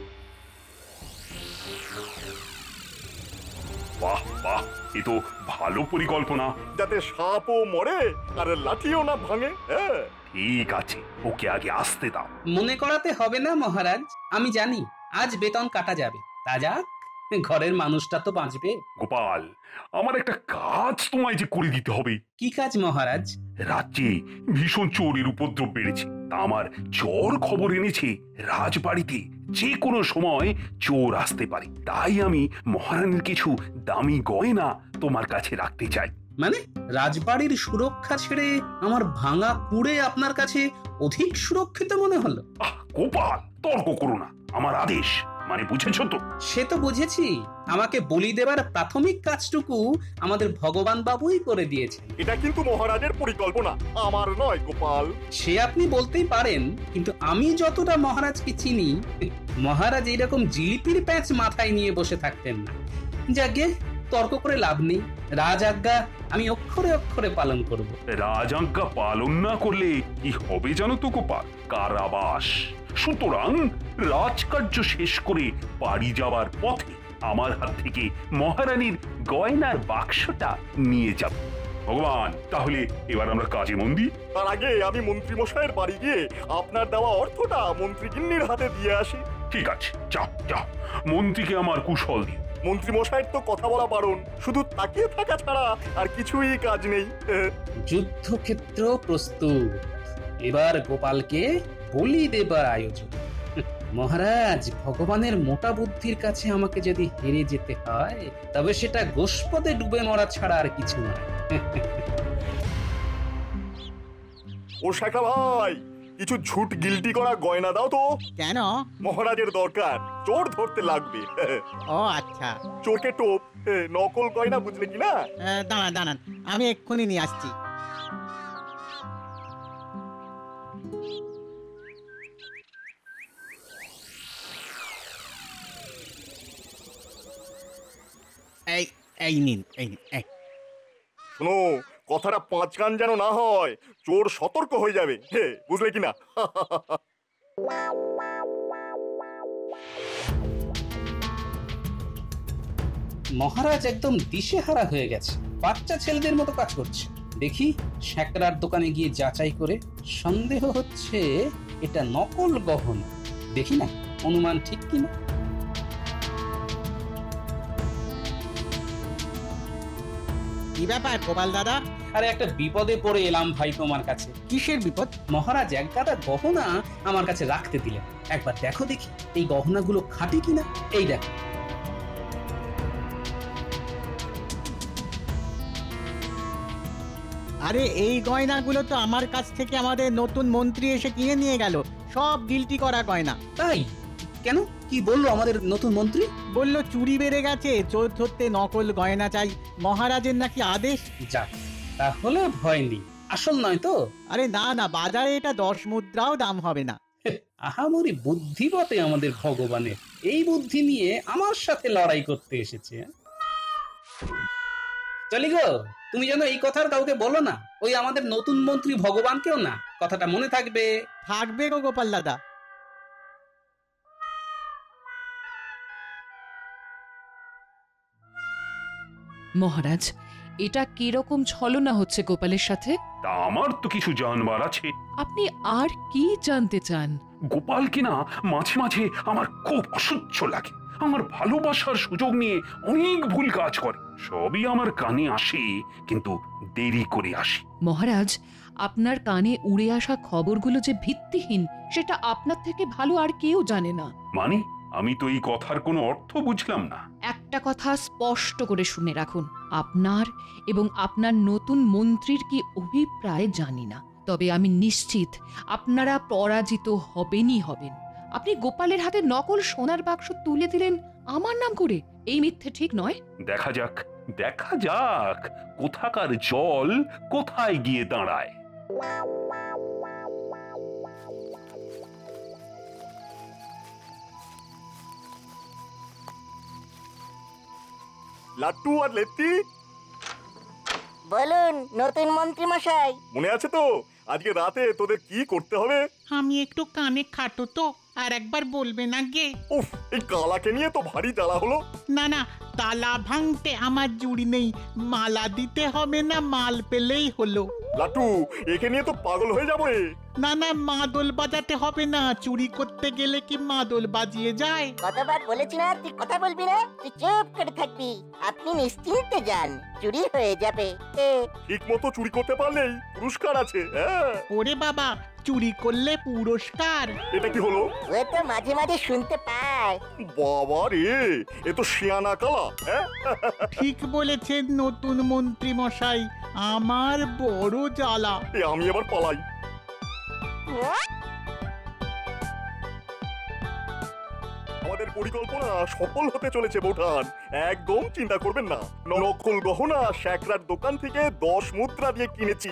বাহ বাহ, এ তো ভালো পরিকল্পনা। যাতে সাপও মরে আর লাঠিও না ভাঙে। হ্যাঁ ঠিক আছে, ওকে আগে আসতে দাও। মনে করাতে হবে না মহারাজ, আমি জানি আজ বেতন কাটা যাবে। তা যাক, ঘরের মানুষটা তো বাঁচবে। গোপাল, আমার একটা কাজ তোমায় যে করে দিতে হবে। কি কাজ মহারাজ? রাজ্যে ভীষণ চোরের উপদ্রব বেড়েছে। তা আমার চোর খবর এনেছে রাজবাড়িতে যে কোনো সময় চোর আসতে পারে। তাই আমি মহারানীর কিছু দামি গয়না তোমার কাছে রাখতে চাই। মানে রাজবাড়ির সুরক্ষা ছেড়ে আমার ভাঙা কুড়ে আপনার কাছে অধিক সুরক্ষিত মনে হলো? গোপাল, তর্ক করো না, আমার আদেশ। মানে বুঝেছো তো? সে তো বুঝেছি। আমাকে বলি দেবার প্রাথমিক কাজটুকু আমাদের ভগবান বাবুই করে দিয়েছেন। এটা কিন্তু মহারাজের পরিকল্পনা, আমার নয় গোপাল। সে আপনি বলতেই পারেন, কিন্তু আমি যতটা মহারাজকে চিনি, মহারাজ এইরকম জিলিপির প্যাঁচ মাথায় নিয়ে বসে থাকতেন না। যাকে তর্ক করে লাভ নেই। রাজ আজ্ঞা আমি অক্ষরে অক্ষরে পালন করব। রাজ আজ্ঞা পালন না করলে কি হবে জানো তো গোপাল? কারাবাস। সুতরাং রাজকার্য শেষ করে বাড়ি যাওয়ার পথে আমার হাত থেকে মহারানীর গয়নার বাক্সটা নিয়ে যাব। ভগবান, তাহলে এবার আমরা কাজে মন দিই। তার আগে আমি মন্ত্রী মশাইয়ের বাড়ি গিয়ে আপনার দেওয়া অর্থটা মন্ত্রী গিন্নির হাতে দিয়ে আসি। ঠিক আছে, যাও যাও, মন্ত্রীকে আমার কুশল দিও। মন্ত্রী মশাইয়ের তো কথা বলা বারণ, শুধু তাকিয়ে থাকা ছাড়া আর কিছুই কাজ নেই। যুদ্ধক্ষেত্র প্রস্তুত। এবার গোপালকে বলি দেবার আয়োজন। মহারাজ, ভগবানের মোটা বুদ্ধির কাছে আমাকে যদি হেরে যেতে হয়, তবে সেটা গোষ্পদে ডুবে মরা ছাড়া আর কিছু নয়। ও শাখা ভাই, কিছু ঝুট গিলটি করা গয়না দাও তো। কেন? মহারাজের দরকার, চোর ধরতে লাগবে। ও আচ্ছা, চোরকে টোপ, নকল গয়না, বুঝলে কি না? দাঁড়ান দাঁড়ান, আমি এক্ষুনি নিয়ে আসছি। এই এই নিন, এই নিন। শোনো, কথাটা 5 কান যেন না হয়, চোর সতর্ক হয়ে যাবে। বুঝলে কিনা? মহারাজ একদম দিশেহারা হয়ে গেছে, বাচ্চা ছেলেদের মতো কাজ করছে। দেখি শ্যাকরার দোকানে গিয়ে যাচাই করে। সন্দেহ হচ্ছে এটা নকল গহনা। দেখি না অনুমান ঠিক কিনা। কি ব্যাপার গোপাল দাদা? আরে একটা বিপদে পড়ে এলাম ভাই তোমার কাছে। কিসের বিপদ? মহারাজ এক গাদা গহনা আমার কাছে রাখতে দিলেন। একবার দেখো দেখি এই গহনাগুলো খাঁটি কিনা। এই দেখো। আরে এই গয়নাগুলো তো আমার কাছ থেকে আমাদের নতুন মন্ত্রী এসে কিনে নিয়ে গেল, সব গিলটি করা গয়না। তাই? কেন, কি বললো আমাদের নতুন মন্ত্রী? বলল চুরি বেড়ে গেছে, চোর ধরতে নকল গয়না চাই, মহারাজের নাকি আদেশ। যাক, তাহলে ভয় নেই, আসল নয় তো? আরে না না, বাজারে এটা 10 মুদ্রাও দাম হবে না। আহামরি বুদ্ধি বটে আমাদের ভগবানের। এই বুদ্ধি নিয়ে আমার সাথে লড়াই করতে এসেছে। চলি গো, তুমি যেন এই কথার কাউকে বলো না, ওই আমাদের নতুন মন্ত্রী ভগবানকেও না। কথাটা মনে থাকবে। থাকবে গো গোপাল দাদা। মহারাজ, এটা কিরকম ছলনা হচ্ছে গোপালের সাথে? তা আমার তো কিছু জানবার আছে। আপনি আর কি জানতে চান? গোপাল কিনা মাঝে মাঝে আমার খুব অসহ্য লাগে। আমার ভালোবাসার সুযোগ নিয়ে অনেক ভুল কাজ করে। সবই আমার কানে আসে, কিন্তু দেরি করে আসে। মহারাজ, আপনার কানে উড়ে আসা খবরগুলো যে ভিত্তিহীন, সেটা আপনার থেকে ভালো আর কেউ জানে না। মানে আমি তো এই কথার কোনো অর্থ বুঝলাম না। একটা কথা স্পষ্ট করে শুনে রাখুন, আপনার এবং আপনার নতুন মন্ত্রীর কি অভিপ্রায় জানি না, তবে আমি নিশ্চিত আপনারা পরাজিত হবেনই হবেন। আপনি গোপালের হাতে নকল সোনার বাক্স তুলে দিলেন আমার নাম করে, এই মিথ্যে ঠিক নয়। দেখা যাক, দেখা যাক কোথাকার জল কোথায় গিয়ে দাঁড়ায়। লাট্টু আর লেত্তি, বলুন নতুন মন্ত্রী মশাই। মনে আছে তো আজকে রাতে তোদের কি করতে হবে? আমি একটু কানে খাটো তো, আর একবার বলবেন আগে। উফ, এই কালাকে নিয়ে তো ভারী জ্বালা হলো। না না, তালা ভাঙতে আমার জুড়ি নেই, মালা দিতে হবে না, মাল পেলেই হলো। লাট্টু, একে নিয়ে তো পাগল হয়ে যাবো রে। না না, মাদল বাজাতে হবে না, চুরি করতে গেলে কি মাদল বাজিয়ে যায়? কতবার বলেছি না তুই কথা বলবি না, তুই চুপ করে থাকবি। আপনি নিশ্চিন্তে যান, চুরি হয়ে যাবে। ঠিক মতো চুরি করতে পারলেই পুরস্কার আছে। ওরে বাবা, চুরি করলে পুরস্কার? এটা কি হলো? ও তো মাঝে মাঝে শুনতে পায়। বাবা রে, এ তো শিয়ানা কালা। ঠিক বলেছেন নতুন মন্ত্রী মশাই, আমার বড় জ্বালা। আমি এবার পালাই। আমাদের পরিকল্পনা সফল হতে চলেছে বোঠান, একদম চিন্তা করবেন না। নকল গহনা শ্যাকরার দোকান থেকে 10 মুদ্রা দিয়ে কিনেছি।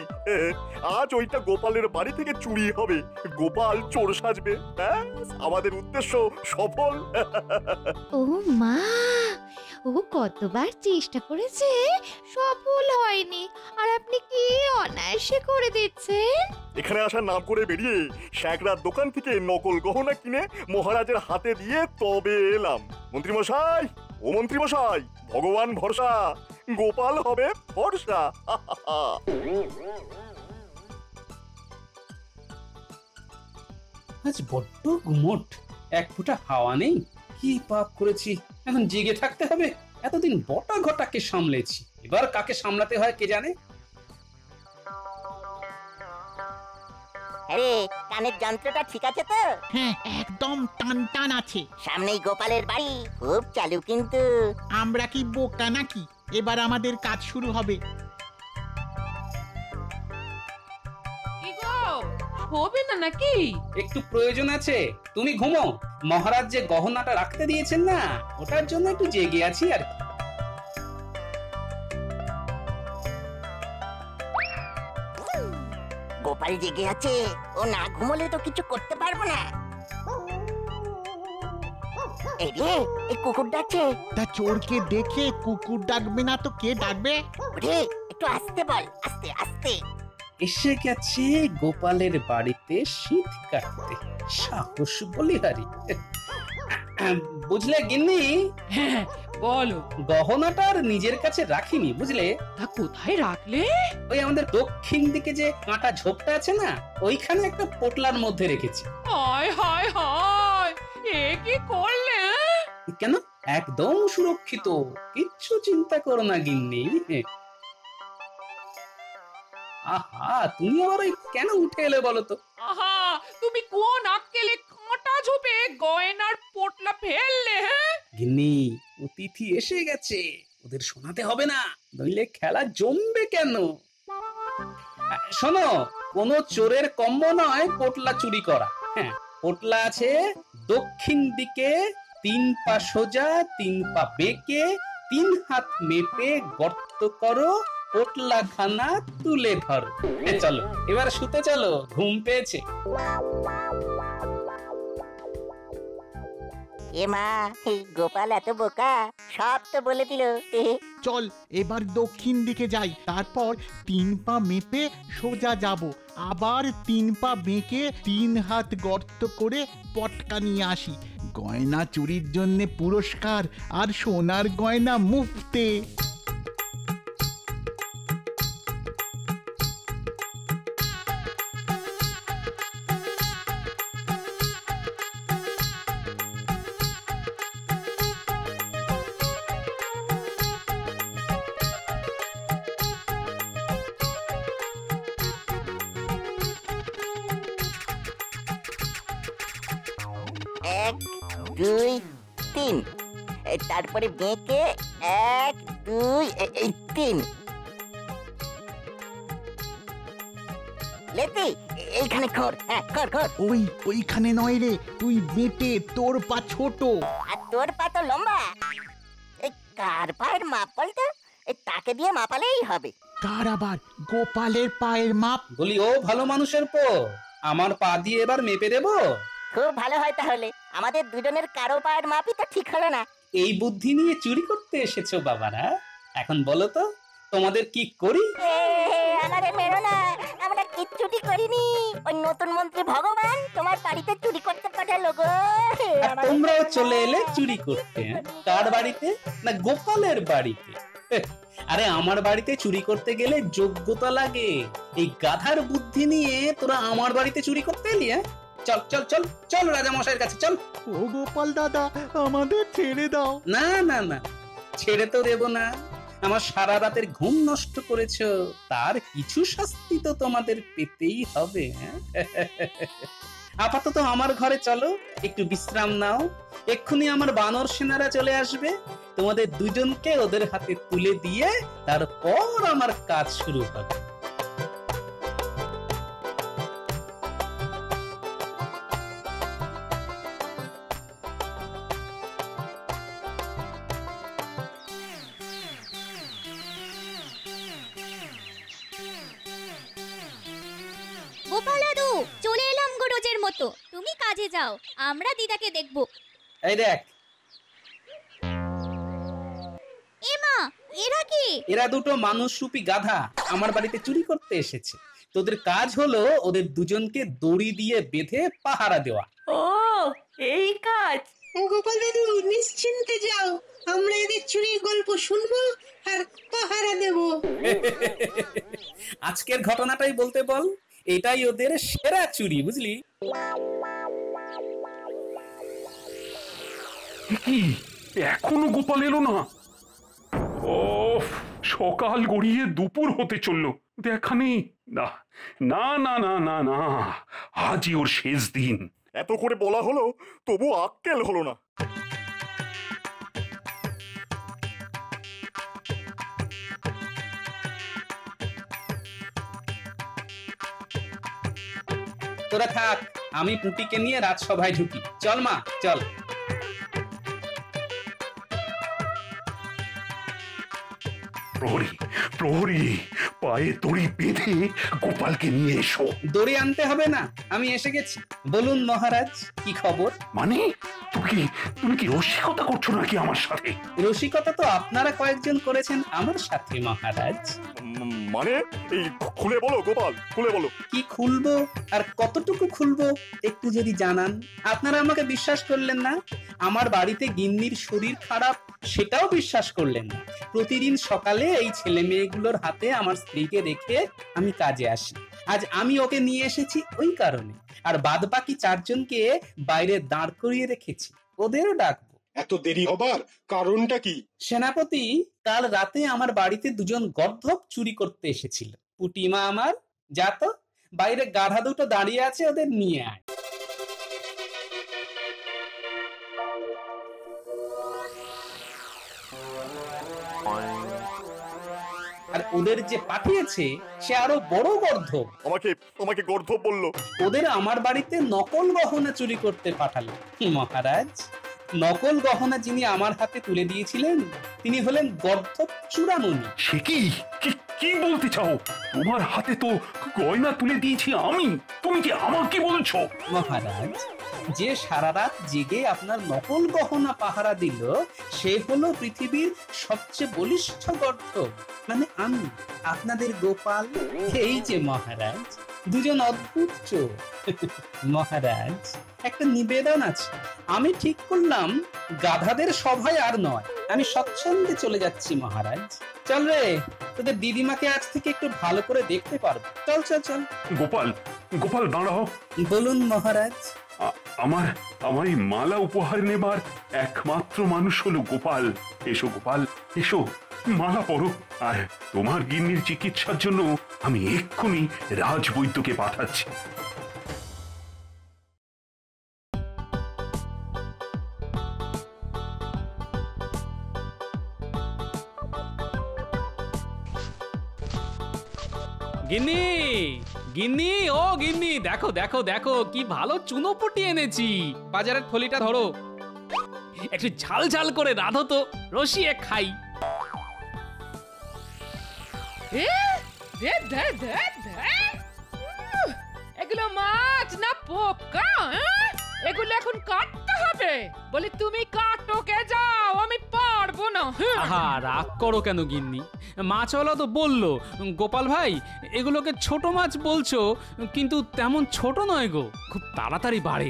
আজ ওইটা গোপালের বাড়ি থেকে চুরি হবে, গোপাল চোর সাজবে। আমাদের উদ্দেশ্য সফল। ও মা, ও কতবার চেষ্টা করেছে, সফল হয়নি, আর আপনি কি অনায়াসে করে দিচ্ছেন। এখানে আসার নাম করে বেরিয়ে শ্যাকরার দোকান থেকে নকল গহনা কিনে মহারাজের হাতে দিয়ে তবে এলাম। মন্ত্রী মশাই, ও মন্ত্রী মশাই, ভগবান ভরসা, গোপাল হবে ভরসা। আজ বড্ড গুমোট, এক ফোঁটা হাওয়া নেই। কি পাপ করেছি, এখন জেগে থাকতে হবে। এতদিন বটা ঘটাকে সামলেছি, এবার কাকে সামলাতে হয় কে জানে। আরে কানের যন্ত্রটা ঠিক আছে তো? হ্যাঁ, একদম টান টান আছে। সামনেই গোপালের বাড়ি, খুব চালু কিন্তু। আমরা কি বোকা নাকি? এবার আমাদের কাজ শুরু হবে। কি গো, হবে না নাকি? একটু প্রয়োজন আছে, তুমি ঘুমো। মহারাজ যে গহনাটা রাখতে দিয়েছেন না, ওটার জন্য একটু জেগে আছি আর কি। গোপাল জেগে আছে, ও না ঘুমোলে তো কিছু করতে পারবো না। এই রে, এই কুকুর ডাকছে। তা চোরকে দেখে কুকুর ডাকবে না তো কে ডাকবে? রে, একটু আস্তে বল, আস্তে আস্তে। এসে গেছে গোপালের বাড়িতে শীত কাটতে, সাহস বলিহারি। বুঝলে গিন্নি? হ্যাঁ বলো। গহনাটা আর নিজের কাছে রাখিনি, বুঝলে। তা কোথায় রাখলে? ওই আমাদের দক্ষিণ দিকে যে কাঁটা ঝোপটা আছে না, ওইখানে একটা পোটলার মধ্যে রেখেছি। হায় হায় হায়, এ কি করলে? কেন, একদম সুরক্ষিত, কিচ্ছু চিন্তা করো না গিন্নি। আহা, তুমি আবার ওই কেন উঠে এলে বলো তো? আহা, তুমি কোন আক্কেলে কাঁটা ঝোপে গয়নার পোটলা ফেললে? গিন্নি, অতিথি এসে গেছে, ওদের শোনাতে হবে না, নইলে খেলা জমবে কেন। শোনো, কোন চোরের কম্ম নয় পোটলা চুরি করা। হ্যাঁ, পোটলা আছে দক্ষিণ দিকে, 3 পা সোজা, 3 পা বেঁকে, 3 হাত মেপে গর্ত করো, পোটলা খানা তুলে ধরো। চলো এবার শুতে চলো, ঘুম পেয়েছে। এ মা, এই গোপাল এত বোকা, সব তো বলে দিল। চল এবার দক্ষিণ দিকে যাই, তারপর 3 পা মেপে সোজা যাব, আবার 3 পা বেঁকে 3 হাত গর্ত করে পটকা নিয়ে আসি। গয়না চুরির জন্য পুরস্কার, আর সোনার গয়না মুফতে। 2 3 তারপরে বেঁকে 1 2 3 লেতি এইখানে কর, হ্যাঁ কর কর। ওইখানে নয় রে, তুই বেটে, তোর পা ছোট আর তোর পা তো লম্বা। এই কার পায়ের মাপ বলতো? তাকে দিয়ে মাপালেই হবে। কার আবার? গোপালের পায়ের মাপ? বলি ও ভালো মানুষের পো, আমার পা দিয়ে এবার মেপে দেবো। খুব ভালো হয় তাহলে, আমাদের দুজনের কারো পায়ের মাপই তো ঠিক হলো না। এই বুদ্ধি নিয়ে চুরি করতে এসেছো বাবারা, এখন বলো তো তোমাদের কি করি? আমারে মেরো না, আমরা কিচ্ছুটি করিনি। ওই নতুন মন্ত্রী ভগবান তোমার বাড়িতে চুরি করতে পাঠালো গো। তোমরাও চলে এলে চুরি করতে। কার বাড়িতে? না গোপালের বাড়িতে। আরে আমার বাড়িতে চুরি করতে গেলে যোগ্যতা লাগে, এই গাধার বুদ্ধি নিয়ে তোরা আমার বাড়িতে চুরি করতে এলি? চল চল চল চল রাজা মশাইয়ের কাছে চল। ও গোপাল দাদা, আমাদের ছেড়ে দাও। না না না, ছেড়ে তো দেব না। আমার সারা রাতের ঘুম নষ্ট করেছো, তার কিছু শাস্তি তো তোমাদের পেতেই হবে। আপাতত আমার ঘরে চলো, একটু বিশ্রাম নাও। এক্ষুনি আমার বানর সেনারা চলে আসবে, তোমাদের দুজনকে ওদের হাতে তুলে দিয়ে তারপর আমার কাজ শুরু হবে। গোপাল দাদু, চলে এলাম গো রোজের মতো। তুমি কাজে যাও, আমরা দিদাকে দেখব। এই দেখ, এমা, এরা কি? এরা দুটো মানুষরূপী গাধা আমার বাড়িতে চুরি করতে এসেছে। তোদের কাজ হলো ওদের দুজনকে দড়ি দিয়ে বেঁধে পাহারা দেওয়া। ও এই কাজ? গোপাল দাদু নিশ্চিন্তে যাও, আমরা এদের চুরির গল্প শুনবো আর পাহারা দেব। আজকের ঘটনাটাই বলতে বল, এটাই ওদের সেরা চুরি, বুঝলি? কি এখনো গোপাল এলো না? ও সকাল গড়িয়ে দুপুর হতে চললো, দেখা নেই। না না না না না না, আজই ওর শেষ দিন। এত করে বলা হলো তবু আক্কেল হলো না। তোরা থাক, আমি পুটিকে নিয়ে রাজসভায় ঢুকি। চল মা চল। প্রহরী প্রহরী, পায়ে দড়ি বেঁধে গোপালকে নিয়ে এসো। দড়ি আনতে হবে না, আমি এসে গেছি। বলুন মহারাজ, কি খবর? মানে তুমি কি রসিকতা করছো নাকি আমার সাথে? রসিকতা তো আপনারা কয়েকজন করেছেন আমার সাথে মহারাজ। মানে এই খুলে বলো গোপাল, খুলে বলো। কি খুলবো আর কতটুকু খুলবো একটু যদি জানান। আপনারা আমাকে বিশ্বাস করলেন না, আমার বাড়িতে গিন্নির শরীর খারাপ সেটাও বিশ্বাস করলেন না। প্রতিদিন সকালে এই ছেলে মেয়েগুলোর হাতে আমার স্ত্রীকে রেখে আমি কাজে আসি। আজ আমি ওকে নিয়ে এসেছি ওই কারণে, আর বাদ বাকি চারজনকে বাইরে দাঁড় করিয়ে রেখেছি, ওদেরও ডাকবো। এত দেরি হবার কারণটা কি? সেনাপতি, কাল রাতে আমার বাড়িতে দুজন গর্ধব চুরি করতে এসেছিল। পুটিমা আমার, যা তো বাইরে গাধা দুটো দাঁড়িয়ে আছে, ওদের নিয়ে আয়। আর ওদের যে পাঠিয়েছে সে আরো বড় গর্ধব। আমাকে গর্ধব বললো। ওদের আমার বাড়িতে নকল গহনা চুরি করতে পাঠালো। মহারাজ, নকল গহনা যিনি আমার হাতে তুলে দিয়েছিলেন তিনি হলেন গর্ধব চূড়ামণি। সে কি কি বলতে চাও? তোমার হাতে তো গয়না তুলে দিয়েছি আমি, তুমি কি আমাকে বলছো? মহারাজ, যে সারা রাত জেগে আপনার নকল গহনা পাহারা দিল সে হলো পৃথিবীর সবচেয়ে বলিষ্ঠ গর্ধব, মানে আমি, আপনাদের গোপাল। এই যে মহারাজ, দুজন অদ্ভুত চোর। মহারাজ, একটা নিবেদন আছে। আমি ঠিক করলাম গাধাদের সভায় আর নয়, আমি স্বচ্ছন্দে চলে যাচ্ছি মহারাজ। চল রে, তোদের দিদিমাকে আজ থেকে একটু ভালো করে দেখতে পারবো। চল চল চল। গোপাল দাঁড়াও। বলুন মহারাজ। আমার এই মালা উপহার নেবার একমাত্র মানুষ হলো গোপাল। এসো গোপাল, এসো, মালা পরো। আর তোমার গিন্নির চিকিৎসার জন্য আমি এক্ষুনি রাজবৈদ্যকে পাঠাচ্ছি। গিন্নি, গিন্নি, ও গিন্নি, দেখো দেখো দেখো কি ভালো চুনোপুটি এনেছি। বাজারের থলিটা ধরো, একটু ঝাল ঝাল করে রাঁধো তো, রসিয়ে খাই। এগুলো মাছ না পোকা? এগুলো এখন কাটতে হবে। বলি তুমি কাটো, কে যাও, আমি পারবো না। আহা, রাগ করো কেন গিন্নি? মাছওয়ালা তো বললো, গোপাল ভাই এগুলোকে ছোট মাছ বলছো, কিন্তু তেমন ছোট নয় গো, খুব তাড়াতাড়ি বাড়ে।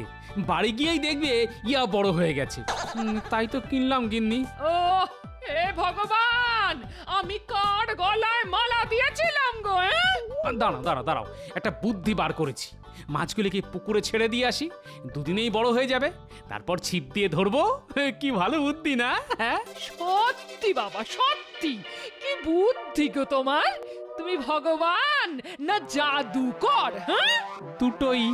বাড়ি গিয়েই দেখবে ইয়া বড় হয়ে গেছে, তাই তো কিনলাম গিন্নি। ও হে ভগবান, আমি কার গলায় মালা দিয়েছিলাম গো? দাঁড়াও দাঁড়াও দাঁড়াও, একটা বুদ্ধি বার করেছি। মাছগুলিকে পুকুরে ছেড়ে দিয়ে আসি, দুদিনেই বড় হয়ে যাবে, তারপর ছিপ দিয়ে ধরবো। কি ভালো বুদ্ধি না? হ্যাঁ সত্যি বাবা, সত্যি কি বুদ্ধি গো তোমার। তুমি ভগবান না জাদুকর? হ্যাঁ, দুটোই।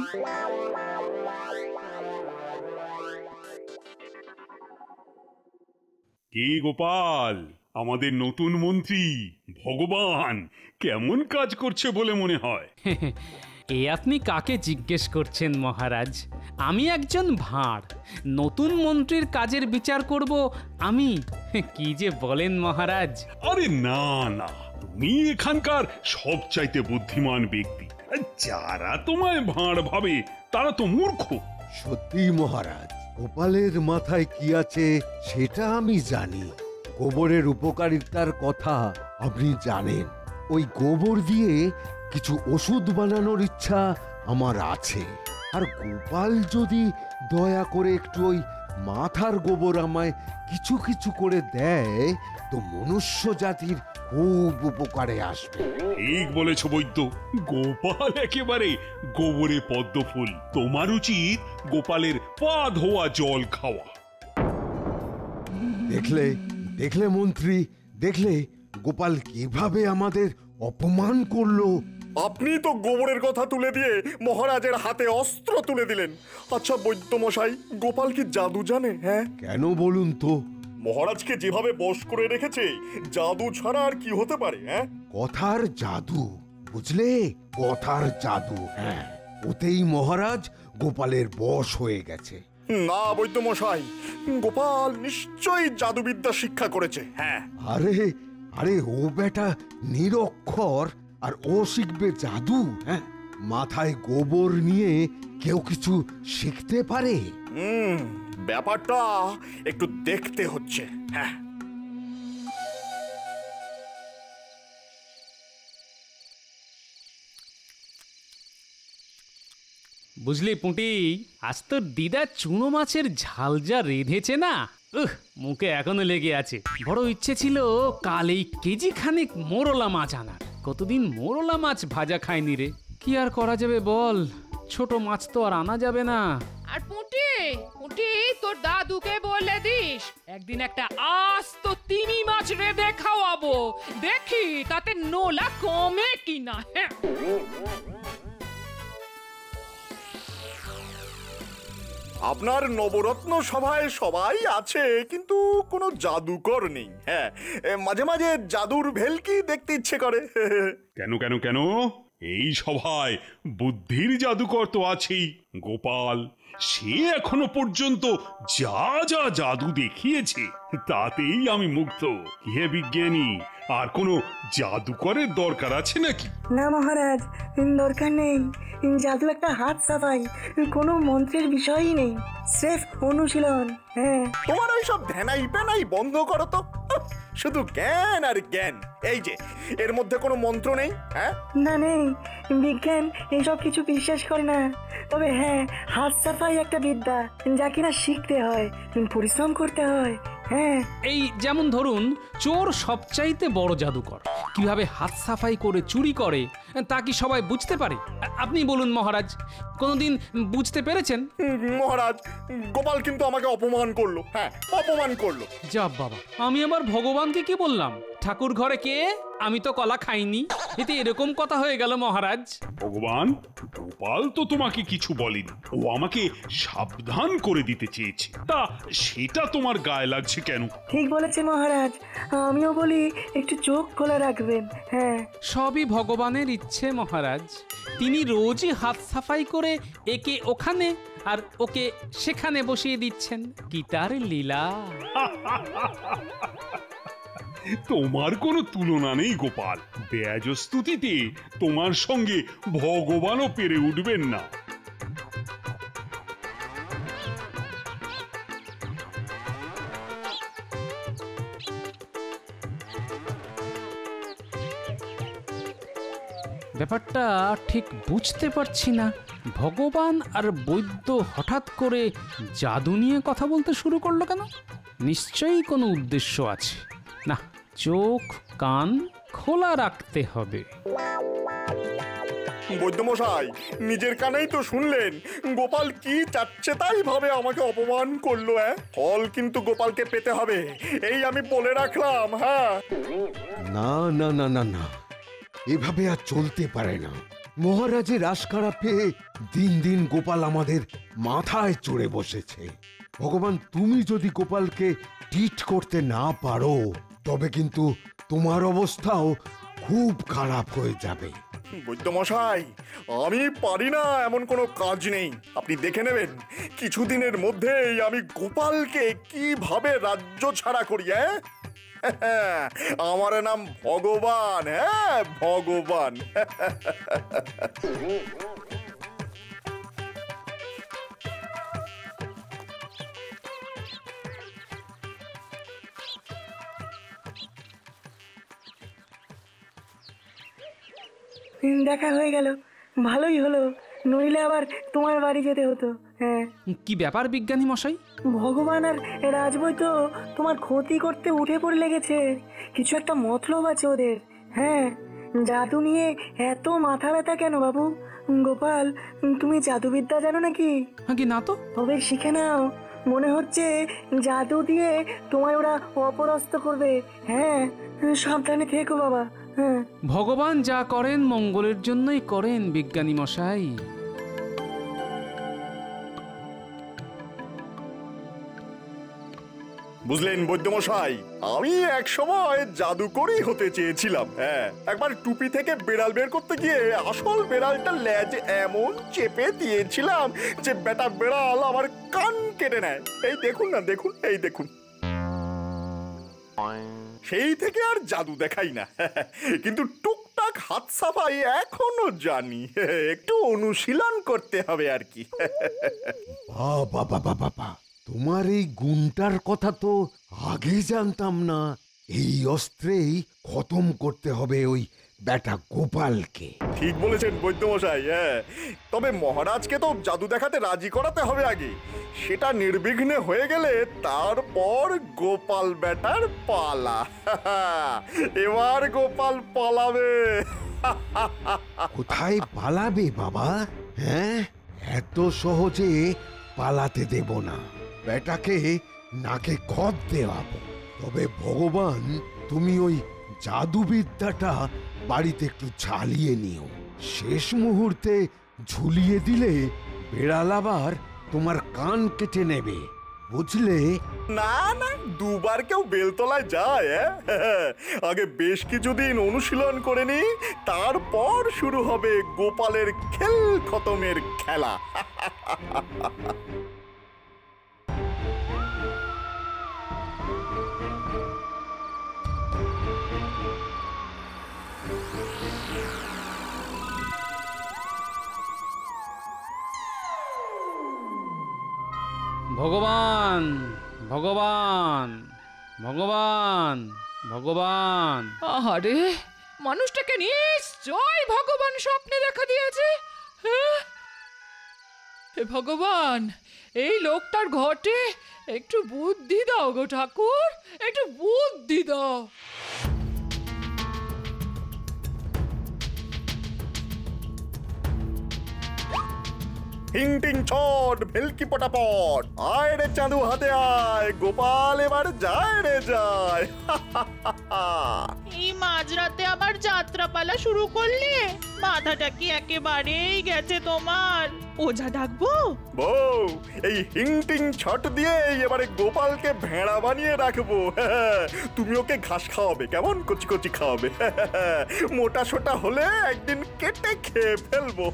কে গোপাল, আমাদের নতুন মন্ত্রী ভগবান কেমন কাজ করছে বলে মনে হয়? এ আপনি কাকে জিজ্ঞেস করছেন মহারাজ? আমি একজন ভাঁড়, নতুন মন্ত্রীর কাজের বিচার করব আমি? কি যে বলেন মহারাজ। আরে না না, তুমি এখানকার সবচাইতে বুদ্ধিমান ব্যক্তি। যারা তোমায় ভাঁড় ভাবে তারা তো মূর্খ। সত্যি মহারাজ, গোপালের মাথায় কি আছে সেটা আমি জানি। গোবরের উপকারিতার কথা আপনি জানেন। ওই গোবর দিয়ে কিছু ওষুধ বানানোর ইচ্ছা আমার আছে। আর গোপাল যদি দয়া করে একটু ওই মাথার গোবর আমায় কিছু কিছু করে দেয়, তো মনুষ্য জাতির খুব উপকারে আসবে। ঠিক বলেছ বৈদ্য, গোপাল একেবারে গোবরে পদ্ম ফুল। তোমার উচিত গোপালের পা ধোয়া জল খাওয়া। দেখলে দেখলে মন্ত্রী, দেখলে গোপাল কিভাবে আমাদের অপমান করলো। আপনি তো গোবরের কথা তুলে দিয়ে মহারাজের হাতে অস্ত্র তুলে দিলেন। আচ্ছা বৈদ্য মশাই, গোপাল কি জাদু জানে? হ্যাঁ, কেন বলুন তো? মহারাজকে যেভাবে বশ করে রেখেছে, জাদু ছাড়া আর কি হতে পারে? হ্যাঁ, কথার জাদু, বুঝলে? কথার জাদু। হ্যাঁ, ওতেই মহারাজ গোপালের বশ হয়ে গেছে। না বৈদ্য মশাই, গোপাল নিশ্চয়ই জাদুবিদ্যা শিক্ষা করেছে। হ্যাঁ, আরে আরে ও বেটা নিরক্ষর, আর ও শিখবে জাদু? হ্যাঁ, মাথায় গোবর নিয়ে কেউ কিছু শিখতে পারে? ব্যাপারটা একটু দেখতে হচ্ছে। হ্যাঁ, বুঝলি পুঁটি, আজ তোর দিদা চুনো মাছের ঝাল যা রেঁধেছে না, মুখে এখনো লেগে আছে। বড় ইচ্ছে ছিল কাল এই কেজি খানেক মোরলা মাছ আনার। কতদিন মোরলা মাছ ভাজা খায়নি রে। কি আর করা যাবে বল, ছোট মাছ তো আর আনা যাবে না। আর পুঁটি, পুঁটি তোর দাদুকে বলে দিস একদিন একটা আস্ত তিমি মাছ রেঁধে খাওয়াবো, দেখি তাতে নোলা কমে কিনা। হ্যাঁ, আপনার নবরত্ন সভায় সবাই আছে, কিন্তু কোনো জাদুকর নেই। হ্যাঁ, মাঝে মাঝে জাদুর ভেলকি দেখতে ইচ্ছে করে। কেন কেন কেন, এই সভায় বুদ্ধির জাদুকর তো আছেই। গোপাল, সে এখনো পর্যন্ত যা যা জাদু দেখিয়েছে তাতেই আমি মুগ্ধ। হে বিজ্ঞানী, আর কোনো জাদুকরের দরকার আছে নাকি? না মহারাজ, দরকার নেই। জাদু একটা হাত সাফাই, কোনো মন্ত্রের বিষয়ই নেই, স্রেফ অনুশীলন। হ্যাঁ, তোমার ওই সব ধ্যানাই প্যানাই বন্ধ করো তো। শুধু জ্ঞান আর জ্ঞান। এই যে এর মধ্যে কোনো মন্ত্র নেই। হ্যাঁ, না নেই, বিজ্ঞান এসব কিছু বিশ্বাস করে না। তবে হ্যাঁ, হাত সাফাই একটা বিদ্যা, যা কিনা শিখতে হয়, পরিশ্রম করতে হয়। হ্যাঁ, এই যেমন ধরুন, চোর সবচাইতে বড় জাদুকর। কিভাবে হাত সাফাই করে চুরি করে তা কি সবাই বুঝতে পারে? আপনি বলুন মহারাজ, কোনোদিন বুঝতে পেরেছেন? মহারাজ, গোপাল কিন্তু আমাকে অপমান করলো। হ্যাঁ, অপমান করলো। যা বাবা, আমি আবার ভগবানকে কি বললাম? ঠাকুর ঘরে কে? আমি তো কলা খাইনি। এতে এরকম কথা হয়ে গেল মহারাজ। ভগবান, গোপাল তো তোমাকে কিছু বলেনি, ও আমাকে সাবধান করে দিতে চেয়েছে, তা সেটা তোমার গায়ে লাগছে কেন? ঠিক বলেছে মহারাজ, আমিও বলি একটু চোখ খোলা রাখবেন। হ্যাঁ, সবই ভগবানের ইচ্ছে মহারাজ। তিনি রোজই হাত সাফাই করে একে ওখানে আর ওকে সেখানে বসিয়ে দিচ্ছেন। কি তার লীলা! তোমার কোনো তুলনা নেই গোপাল। বেয়াজস্তুতিতে তোমার সঙ্গে ভগবানও পেরে উঠবেন না। ব্যাপারটা ঠিক বুঝতে পারছি না। ভগবান আর বৈদ্য হঠাৎ করে জাদু নিয়ে কথা বলতে শুরু করলো কেন? নিশ্চয়ই কোনো উদ্দেশ্য আছে। না, চোখ কান খোলা রাখতে হবে। বৈদ্যমশাই, নিজের কানেই তো শুনলেন গোপাল কি চাচ্ছে তাই ভাবে আমাকে অপমান করলো। ফল কিন্তু গোপালকে পেতে হবে, এই আমি বলে রাখলাম। হ্যাঁ, না না না না না, এভাবে আর চলতে পারে না। মহারাজের আশকারা পেয়ে দিন দিন গোপাল আমাদের মাথায় চড়ে বসেছে। ভগবান, তুমি যদি গোপালকে ট্রিট করতে না পারো তবে কিন্তু তোমার অবস্থাও খুব খারাপ হয়ে যাবে। বৈদ্যমশাই, আমি পারি না এমন কোনো কাজ নেই। আপনি দেখে নেবেন কিছুদিনের মধ্যেই আমি গোপালকে কিভাবে রাজ্য ছাড়া করি। আমার নাম ভগবান। হ্যাঁ, ভগবান। দেখা হয়ে গেল, ভালোই হলো, নইলে আবার তোমার বাড়ি যেতে হতো। হ্যাঁ, কি ব্যাপার বিজ্ঞানী মশাই? ভগবান আর রাজবই তো তোমার ক্ষতি করতে উঠে পড়ে লেগেছে। কিছু একটা মতলব আছে ওদের। হ্যাঁ, জাদু নিয়ে এত মাথা ব্যথা কেন বাবু? গোপাল, তুমি জাদুবিদ্যা জানো নাকি? না তো। তবে শিখে নাও, মনে হচ্ছে জাদু দিয়ে তোমায় ওরা অপদস্থ করবে। হ্যাঁ, সাবধানে থেকো বাবা। হ্যাঁ, ভগবান যা করেন মঙ্গলের জন্যই করেন বিজ্ঞানী মশাই। বুঝলেন বৈদ্যমশাই, আমি এক সময় জাদুকরই হতে চেয়েছিলাম। হ্যাঁ, একবার টুপি থেকে বেড়াল বের করতে গিয়ে আসল বেড়ালটা লেজ এমন চেপে দিয়েছিলাম যে বেটা বেড়াল আমার কান কেটে নেয়। এই দেখুন না, দেখুন, এই দেখুন। সেই থেকে আর জাদু দেখাই না, কিন্তু টুকটাক হাত সাফাই এখনো জানি। একটু অনুশীলন করতে হবে আর কি। বাবা বাবা বাবা, তোমার এই গুণটার কথা তো আগে জানতাম না। এই অস্ত্রেই খতম করতে হবে ওই বেটা গোপালকে। ঠিক বলেছেন বৈদ্যমশাই। হ্যাঁ, তবে মহারাজকে তো জাদু দেখাতে রাজি করাতে হবে আগে। সেটা নির্বিঘ্নে হয়ে গেলে তারপর গোপাল বেটার পালা। এবার গোপাল পালাবে। কোথায় পালাবে বাবা? হ্যাঁ, এত সহজে পালাতে দেব না। বেটাকে নাকে খত দেওয়াবো। তবে ভগবান, তুমি ওই জাদুবিদ্যাটা বাড়িতে একটু চালিয়ে নিও। শেষ মুহূর্তে ঝুলিয়ে দিলে বেড়াল আবার তোমার কান কেটে নেবে, বুঝলে? না না, দুবার কেউ বেলতলায় যায়? আগে বেশ কিছুদিন অনুশীলন করে নি, তারপর শুরু হবে গোপালের খেল খতমের খেলা। ভগবান, ভগবান, ভগবান, ভগবান। আরে, মানুষটাকে নিশ্চয় ভগবান স্বপ্নে দেখা দিয়েছে। হ্যাঁ, হে ভগবান, এই লোকটার ঘটে একটু বুদ্ধি দাও গো ঠাকুর, একটু বুদ্ধি দাও। হিংটিং ছট ভেলকি পটাপট, আয় রে চাঁদু হাতে আয়, গোপাল এবার যায় রে যায়। এই মাঝরাতে আবার যাত্রাপালা শুরু করলে? মাথাটা কি একেবারেই গেছে তোমার? ওঝা ডাকবো? বউ, এই হিংটিং ছট দিয়ে এবারে গোপালকে ভেড়া বানিয়ে রাখবো। তুমি ওকে ঘাস খাওয়াবে, কেমন কচি কচি খাওয়াবে। মোটা সোটা হলে একদিন কেটে খেয়ে ফেলবো।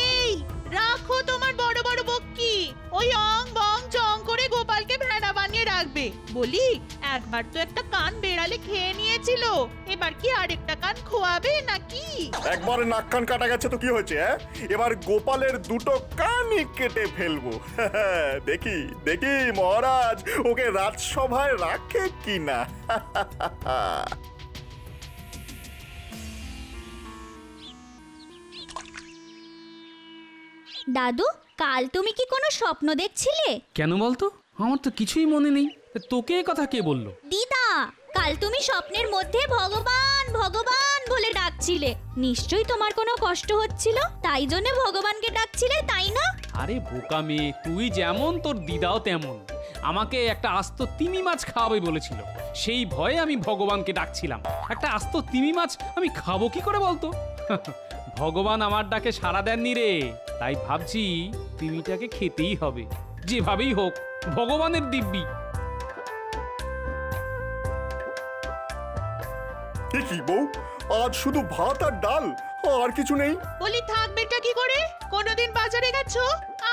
এই রাখো তোমার বড় বড় বক্কি, ওই অং বং চং করে গোপালকে ভেড়া বানিয়ে রাখবে। বলি, একবার তো একটা কান বেড়ালে খেয়ে নিয়েছিল, এবার কি আরেকটা কান খোয়াবে নাকি? একবার নাক কান কাটা গেছে তো কি হয়েছে? এবার গোপালের দুটো কানই কেটে ফেলবো। দেখি দেখি মহারাজ ওকে রাজসভায় রাখে কিনা। দাদু, কাল তুমি কি কোনো স্বপ্ন দেখছিলে? কেন বলতো? আমার তো কিছুই মনে নেই। তোকে এ কথা কে বললো? দিদা, কাল তুমি স্বপ্নের মধ্যে ভগবান ভগবান বলে ডাকছিলে। নিশ্চয়ই তোমার কোনো কষ্ট হচ্ছিল, তাই জন্য ভগবানকে ডাকছিলে, তাই না? আরে বোকা মেয়ে, তুই যেমন তোর দিদাও তেমন। আমাকে একটা আস্ত তিমি মাছ খাওয়াবে বলেছিল, সেই ভয়ে আমি ভগবানকে ডাকছিলাম। একটা আস্ত তিমি মাছ আমি খাবো কি করে বলতো? ভগবান আমার ডাকে সাড়া দেননি রে, তাই ভাবছি তিমিটাকে খেতেই হবে, যেভাবেই হোক। ভগবানের দিব্যি। কি বউ, আজ শুধু ভাত আর ডাল, আর কিছু নেই? বলি থাকবেটা কি করে? কোনোদিন বাজারে গেছো?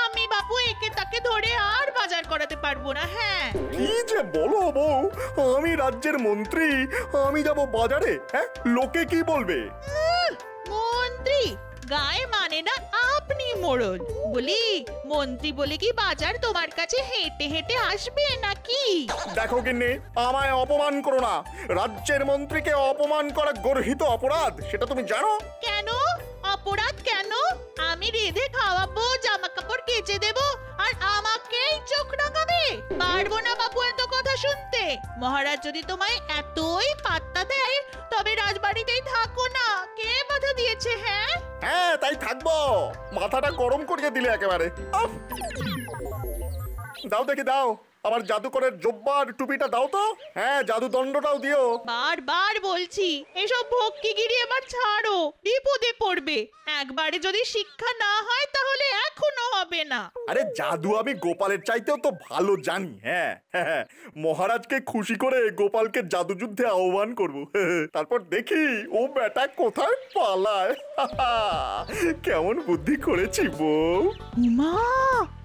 আমি বাপু একে তাকে ধরে আর বাজার করাতে পারবো না। হ্যাঁ, কি যে বলো বউ, আমি রাজ্যের মন্ত্রী, আমি যাব বাজারে? হ্যাঁ, লোকে কি বলবে? মন্ত্রী গায়ে মানে না, আপনি মোড়ল। বলি, মন্ত্রী বলে কি বাজার তোমার কাছে হেঁটে হেঁটে আসবে নাকি? দেখো গিন্নি, আমায় অপমান করো না। রাজ্যের মন্ত্রীকে অপমান করা গর্হিত অপরাধ, সেটা তুমি জানো? কেন অপরাধ? কেন? আমি রেঁধে খাওয়াবো, জামা কাপড় কেচে দেবো, আর আমাকেই চোখ রাখাবে? পারবো না বাপু এত কথা শুনতে। মহারাজ যদি তোমায় এতই পাত্তা দেয়, তবে রাজবাড়িতেই থাকো না। কে বাধা দিয়েছে? হ্যাঁ হ্যাঁ, তাই থাকবো। মাথাটা গরম করিয়ে দিলে একেবারে। দাও দেখি, দাও আমার জাদুকরের জব্বার টুপিটা দাও তো। হ্যাঁ, জাদু দণ্ডটাও দিও। বারবার বলছি, এসব ভক্তিগিরি এবার ছাড়ো, বিপদে পড়বে। একবারে যদি শিক্ষা না হয় তাহলে এখনো হবে না। আরে জাদু আমি গোপালের চাইতেও তো ভালো জানি। হ্যাঁ হ্যাঁ, মহারাজকে খুশি করে গোপালকে জাদু যুদ্ধে আহ্বান করব। তারপর দেখি ও বেটা কোথায় পালায়। কেমন বুদ্ধি করেছি বউ। মা,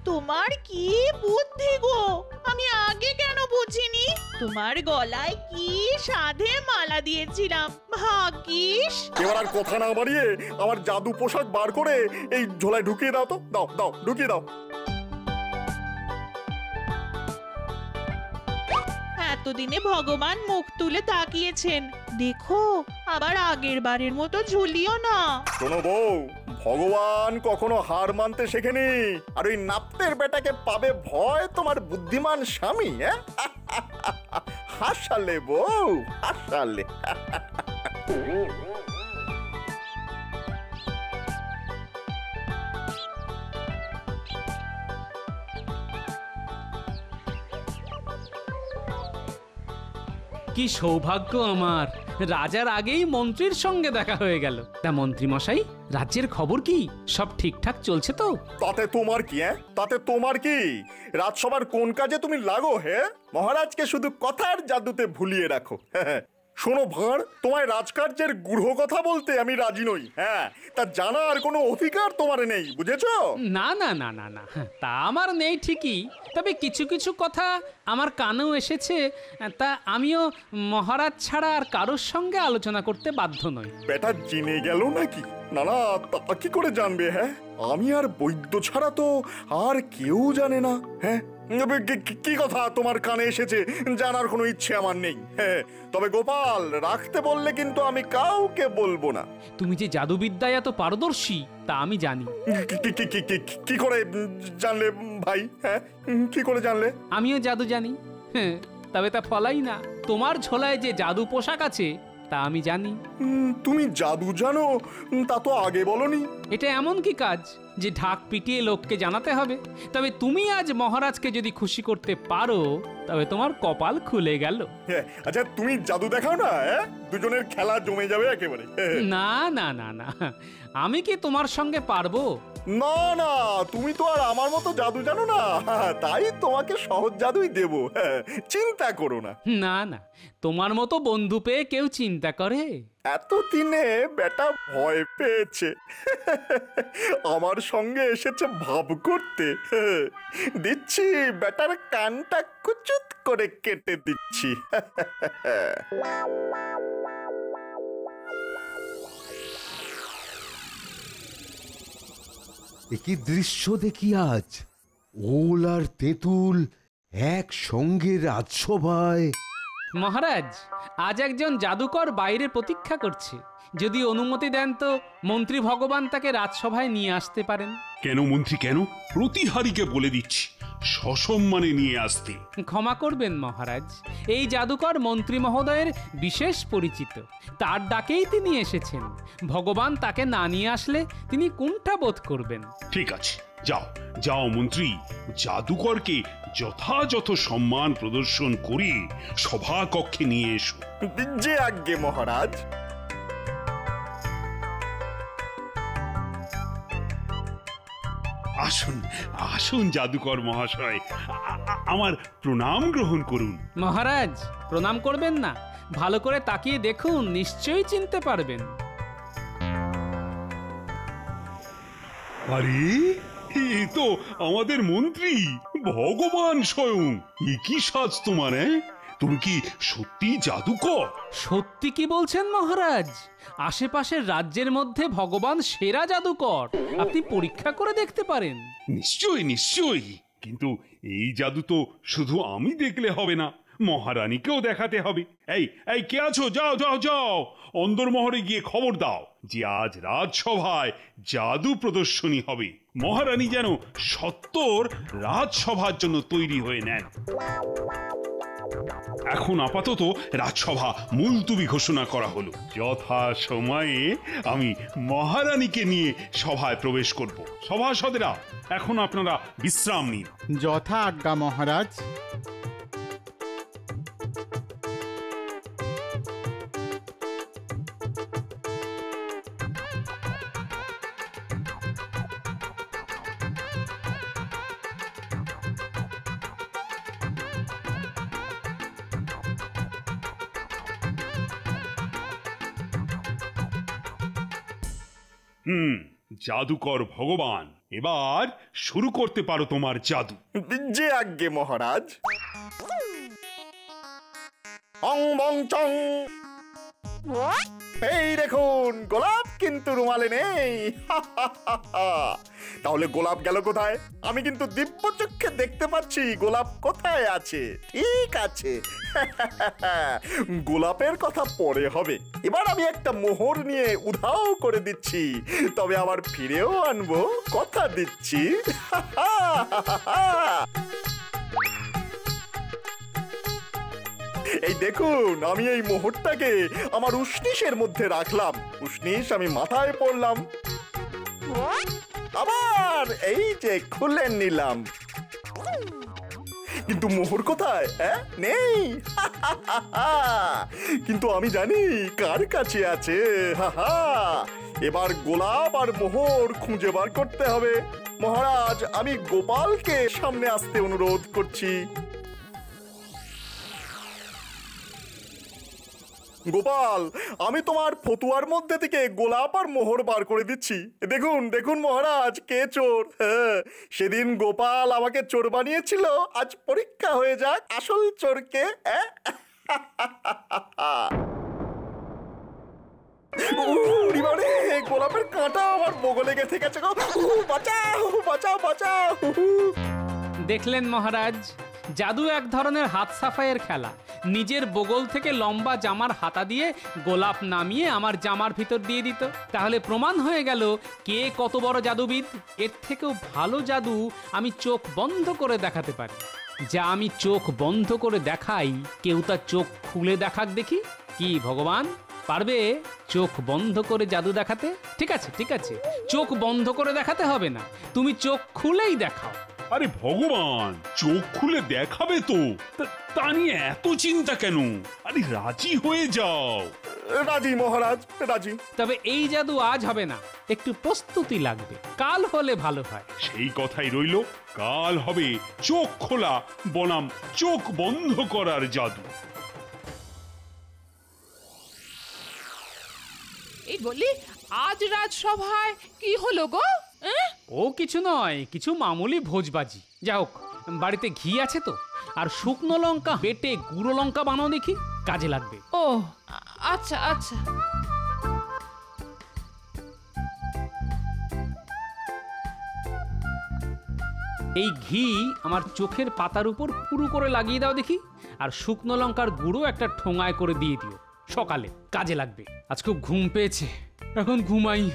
তোমার কি বুদ্ধি গো! আমি আগে কেন বুঝিনি? তোমার গলায় কি সাধে মালা দিয়েছিলাম, ভাগ্যিস। এবার আর কথা না বাড়িয়ে আমার জাদু পোশাক বার করে এই ঝোলায় ঢুকিয়ে দাও তো। দাও দাও, ঢুকিয়ে দাও। এতদিনে ভগবান মুখ তুলে তাকিয়েছেন, দেখো আবার আগের বারের মতো ঝুলিও না। শোনো বউ, ভগবান কখনো হার মানতে শেখেনি। আর ওই নাপ্তের বেটাকে পাবে ভয় তোমার বুদ্ধিমান স্বামী। হ্যাঁ, হাসালে বউ, হাসালে। কি সৌভাগ্য আমার, রাজার আগেই মন্ত্রীর সঙ্গে দেখা হয়ে গেল। তা মন্ত্রী মশাই, রাজ্যের খবর কি? সব ঠিকঠাক চলছে তো? তাতে তোমার কি? তাতে তোমার কি? রাজসভার কোন কাজে তুমি লাগো? হে, মহারাজকে শুধু কথার জাদুতে ভুলিয়ে রাখো। শোনো ভাঁড়, তোমায় রাজকার্যের গূঢ় কথা বলতে আমি রাজি নই। হ্যাঁ, তা জানার কোনো অধিকার তোমার নেই, বুঝেছো? না না না না না, তা আমার নেই ঠিকই, তবে কিছু কিছু কথা আমার কানেও এসেছে, তা আমিও মহারাজ ছাড়া আর কারোর সঙ্গে আলোচনা করতে বাধ্য নই। বেটা জেনে গেল নাকি? না না, তা কি করে জানবে? হ্যাঁ, আমি আর বৈদ্য ছাড়া তো আর কেউ জানে না। হ্যাঁ, কি কথা তোমার কানে এসেছে জানার কোনো ইচ্ছে আমার নেই। হ্যাঁ, তবে গোপাল রাখতে বললে কিন্তু আমি কাউকে বলবো না। তুমি যে জাদুবিদ্যায় এত পারদর্শী তা আমি জানি। কি করে জানলে ভাই? হ্যাঁ, কি করে জানলে? আমিও জাদু জানি। হ্যাঁ, তবে তা ফলাই না। তোমার ঝোলায় যে জাদু পোশাক আছে তা আমি জানি। তুমি জাদু জানো, তা তো আগে বলনি। এটা এমন কি কাজ যে ঢাক পিটিয়ে লোককে জানাতে হবে। তবে তুমি আজ মহারাজকে যদি খুশি করতে পারো তবে তোমার কপাল খুলে গেল। আচ্ছা তুমি জাদু দেখাও না, দুজনের খেলা জমে যাবে একেবারে। না না না না, আমি কি তোমার সঙ্গে পারবো? না না, তুমি তো আর আমার মতো জাদু জানো না, তাই তোমাকে সহজ জাদুই দেব, চিন্তা করো না। না না, তোমার মতো বন্ধু পেয়ে কেউ চিন্তা করে? এতদিনে বেটা ভয় পেয়েছে, আমার সঙ্গে এসেছে ভাব করতে। দিচ্ছি, বেটার কানটা কুচুত করে কেটে দিচ্ছি। একই দৃশ্য দেখি আজ, ওল আর তেঁতুল একসঙ্গে রাজসভায়। মহারাজ, আজ একজন জাদুকর বাইরে প্রতীক্ষা করছে, যদি অনুমতি দেন তো মন্ত্রী ভগবান তাকে রাজসভায় নিয়ে আসতে পারেন। কেন মন্ত্রী, কেন? প্রতিহারীকে বলে দিচ্ছি সসম্মানে নিয়ে আসতে। ক্ষমা করবেন মহারাজ, এই জাদুকর মন্ত্রী মহোদয়ের বিশেষ পরিচিত, তার ডাকেই তিনি এসেছেন। ভগবান তাকে না নিয়ে আসলে তিনি কোনটা বোধ করবেন। ঠিক আছে, যাও যাও মন্ত্রী, জাদুকরকে যথাযথ সম্মান প্রদর্শন করে সভা কক্ষে নিয়ে এসো। যে আজ্ঞে মহারাজ। আসুন আসুন জাদুকর মহাশয়, আমার প্রণাম গ্রহণ করুন। মহারাজ, প্রণাম করবেন না, ভালো করে তাকিয়ে দেখুন, নিশ্চয়ই চিনতে পারবেন। আরে, এ তো আমাদের মন্ত্রী ভগবান স্বয়ং। কি সাজ তোমার! তুমি কি সত্যি জাদুকর? সত্যি কি বলছেন মহারাজ? আশেপাশের রাজ্যের মধ্যে ভগবান সেরা জাদুকর, আপনি পরীক্ষা করে দেখতে পারেন। নিশ্চয়ই নিশ্চয়ই, কিন্তু এই জাদু তো শুধু আমি দেখলে হবে না, মহারানীকেও দেখাতে হবে। এই এই কে আছো, যাও যাও যাও, অন্দরমহলে গিয়ে খবর দাও যে আজ রাজসভায় জাদু প্রদর্শনী হবে। মহারানী যেন সত্তর রাজসভার জন্য তৈরি হয়ে নেন। এখন আপাতত রাজসভা মুলতুবি ঘোষণা করা হলো, যথা সময়ে আমি মহারানীকে নিয়ে সভায় প্রবেশ করব। সভাসদেরা, এখন আপনারা বিশ্রাম নিন। যথা আজ্ঞা মহারাজ। জাদুকর ভগবান, এবার শুরু করতে পারো তোমার জাদু। যে আজ্ঞে মহারাজ। অং বং চং। এই দেখুন, গোলাপ কিন্তু রুমালে নেই। তাহলে গোলাপ গেল কোথায়? আমি কিন্তু দিব্য চক্ষে দেখতে পাচ্ছি গোলাপ কোথায় আছে। ঠিক আছে, গোলাপের কথা পরে হবে। এবার আমি একটা মোহর নিয়ে উধাও করে দিচ্ছি, তবে আবার ফিরেও আনবো, কথা দিচ্ছি। এই দেখুন, আমি এই মোহরটাকে আমার উষ্ণিসের মধ্যে রাখলাম, উষ্ণিস আমি মাথায় পড়লাম, আবার এই যে খুলে নিলাম। কিন্তু মোহর কোথায়? নেই। কিন্তু আমি জানি কার কাছে আছে। এবার গোলাপ আর মোহর খুঁজে বার করতে হবে। মহারাজ, আমি গোপালকে সামনে আসতে অনুরোধ করছি। গোপাল, আমি তোমার ফতুয়ার মধ্যে থেকে গোলাপ আর মোহর বার করে দিচ্ছি। দেখুন দেখুন মহারাজ, কে চোর। সেদিন গোপাল আমাকে চোর বানিয়েছিল, আজ পরীক্ষা হয়ে যাক আসল চোরকে। গোলাপের কাঁটা আমার বগলে গেছে গেছে। বাঁচাও বাঁচাও বাঁচাও। দেখলেন মহারাজ, জাদু এক ধরনের হাত সাফাইয়ের খেলা। নিজের বগল থেকে লম্বা জামার হাতা দিয়ে গোলাপ নামিয়ে আমার জামার ভিতর দিয়ে দিত, তাহলে প্রমাণ হয়ে গেল কে কত বড় জাদুবিদ। এর থেকেও ভালো জাদু আমি চোখ বন্ধ করে দেখাতে পারি। যা আমি চোখ বন্ধ করে দেখাই, কেউ তার চোখ খুলে দেখাক দেখি। কি ভগবান, পারবে চোখ বন্ধ করে জাদু দেখাতে? ঠিক আছে ঠিক আছে, চোখ বন্ধ করে দেখাতে হবে না, তুমি চোখ খুলেই দেখাও। আরে ভগবান, চোখ খুলে দেখাবে তো, তা নিয়ে এত চিন্তা কেন? আরে রাজি হয়ে যাও। রাজি মহারাজ, রাজি। তবে এই জাদু আজ হবে না, একটু প্রস্তুতি লাগবে, কাল হলে ভালো হয়। সেই কথাই রইল, কাল হবে চোখ খোলা বনাম চোখ বন্ধ করার জাদু। এই বলি, আজ রাজসভায় কি হলো গো? ও কিছু নয়, কিছু মামুলি ভোজবাজি। যা হোক, বাড়িতে ঘি আছে তো, আর শুকনো লঙ্কা বেটে গুঁড়ো লঙ্কা বানাও দেখি, কাজে লাগবে। ও আচ্ছা আচ্ছা। এই ঘি আমার চোখের পাতার উপর পুরু করে লাগিয়ে দাও দেখি, আর শুকনো লঙ্কার গুঁড়ো একটা ঠোঙায় করে দিয়ে দিও, সকালে কাজে লাগবে। আজ খুব ঘুম পেয়েছে, এখন ঘুমাই।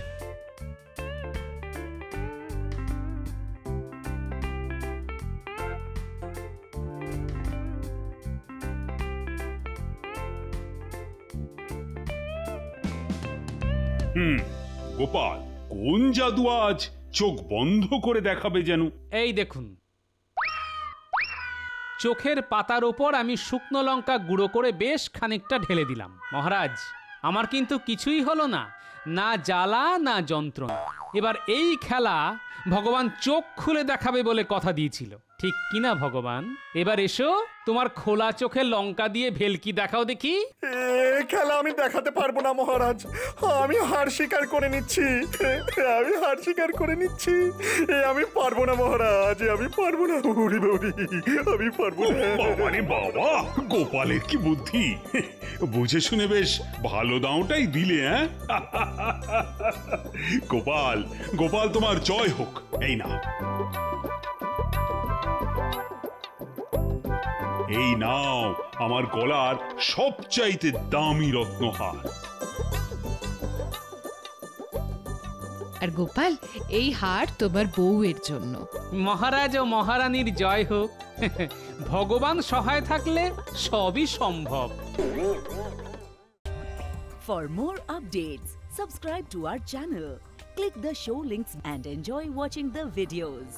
গোপাল, কোন জাদু আজ চোখ বন্ধ করে দেখাবে যেন? এই দেখুন, চোখের পাতার ওপর আমি শুকনো লঙ্কা গুঁড়ো করে বেশ খানিকটা ঢেলে দিলাম। মহারাজ, আমার কিন্তু কিছুই হলো না, না জ্বালা না যন্ত্রণা। এবার এই খেলা ভগবান চোখ খুলে দেখাবে বলে কথা দিয়েছিল, ঠিক কিনা ভগবান? এবার এসো, তোমার খোলা চোখে লঙ্কা দিয়ে ভেলকি দেখাও দেখি। খেলা আমি দেখাতে পারবো না মহারাজ, আমি হার স্বীকার করে নিচ্ছি, আমি হার স্বীকার করে নিচ্ছি। আমি পারবো না মহারাজ, আমি পারবো না। উরি বাউরি, আমি পারবো না। বাবারে বাবা, গোপালের কি বুদ্ধি! বুঝে শুনে বেশ ভালো দাওটাই দিলে। গোপাল, গোপাল তোমার জয় হোক। এই না, এই নাও আমার গলার সবচাইতে দামি রত্নহার। আর গোপাল, এই হার তোমার বউয়ের জন্য। মহারাজ ও মহারানীর জয় হোক। ভগবান সহায় থাকলে সবই সম্ভব। For more updates, subscribe to our channel, click the show links and enjoy watching the videos.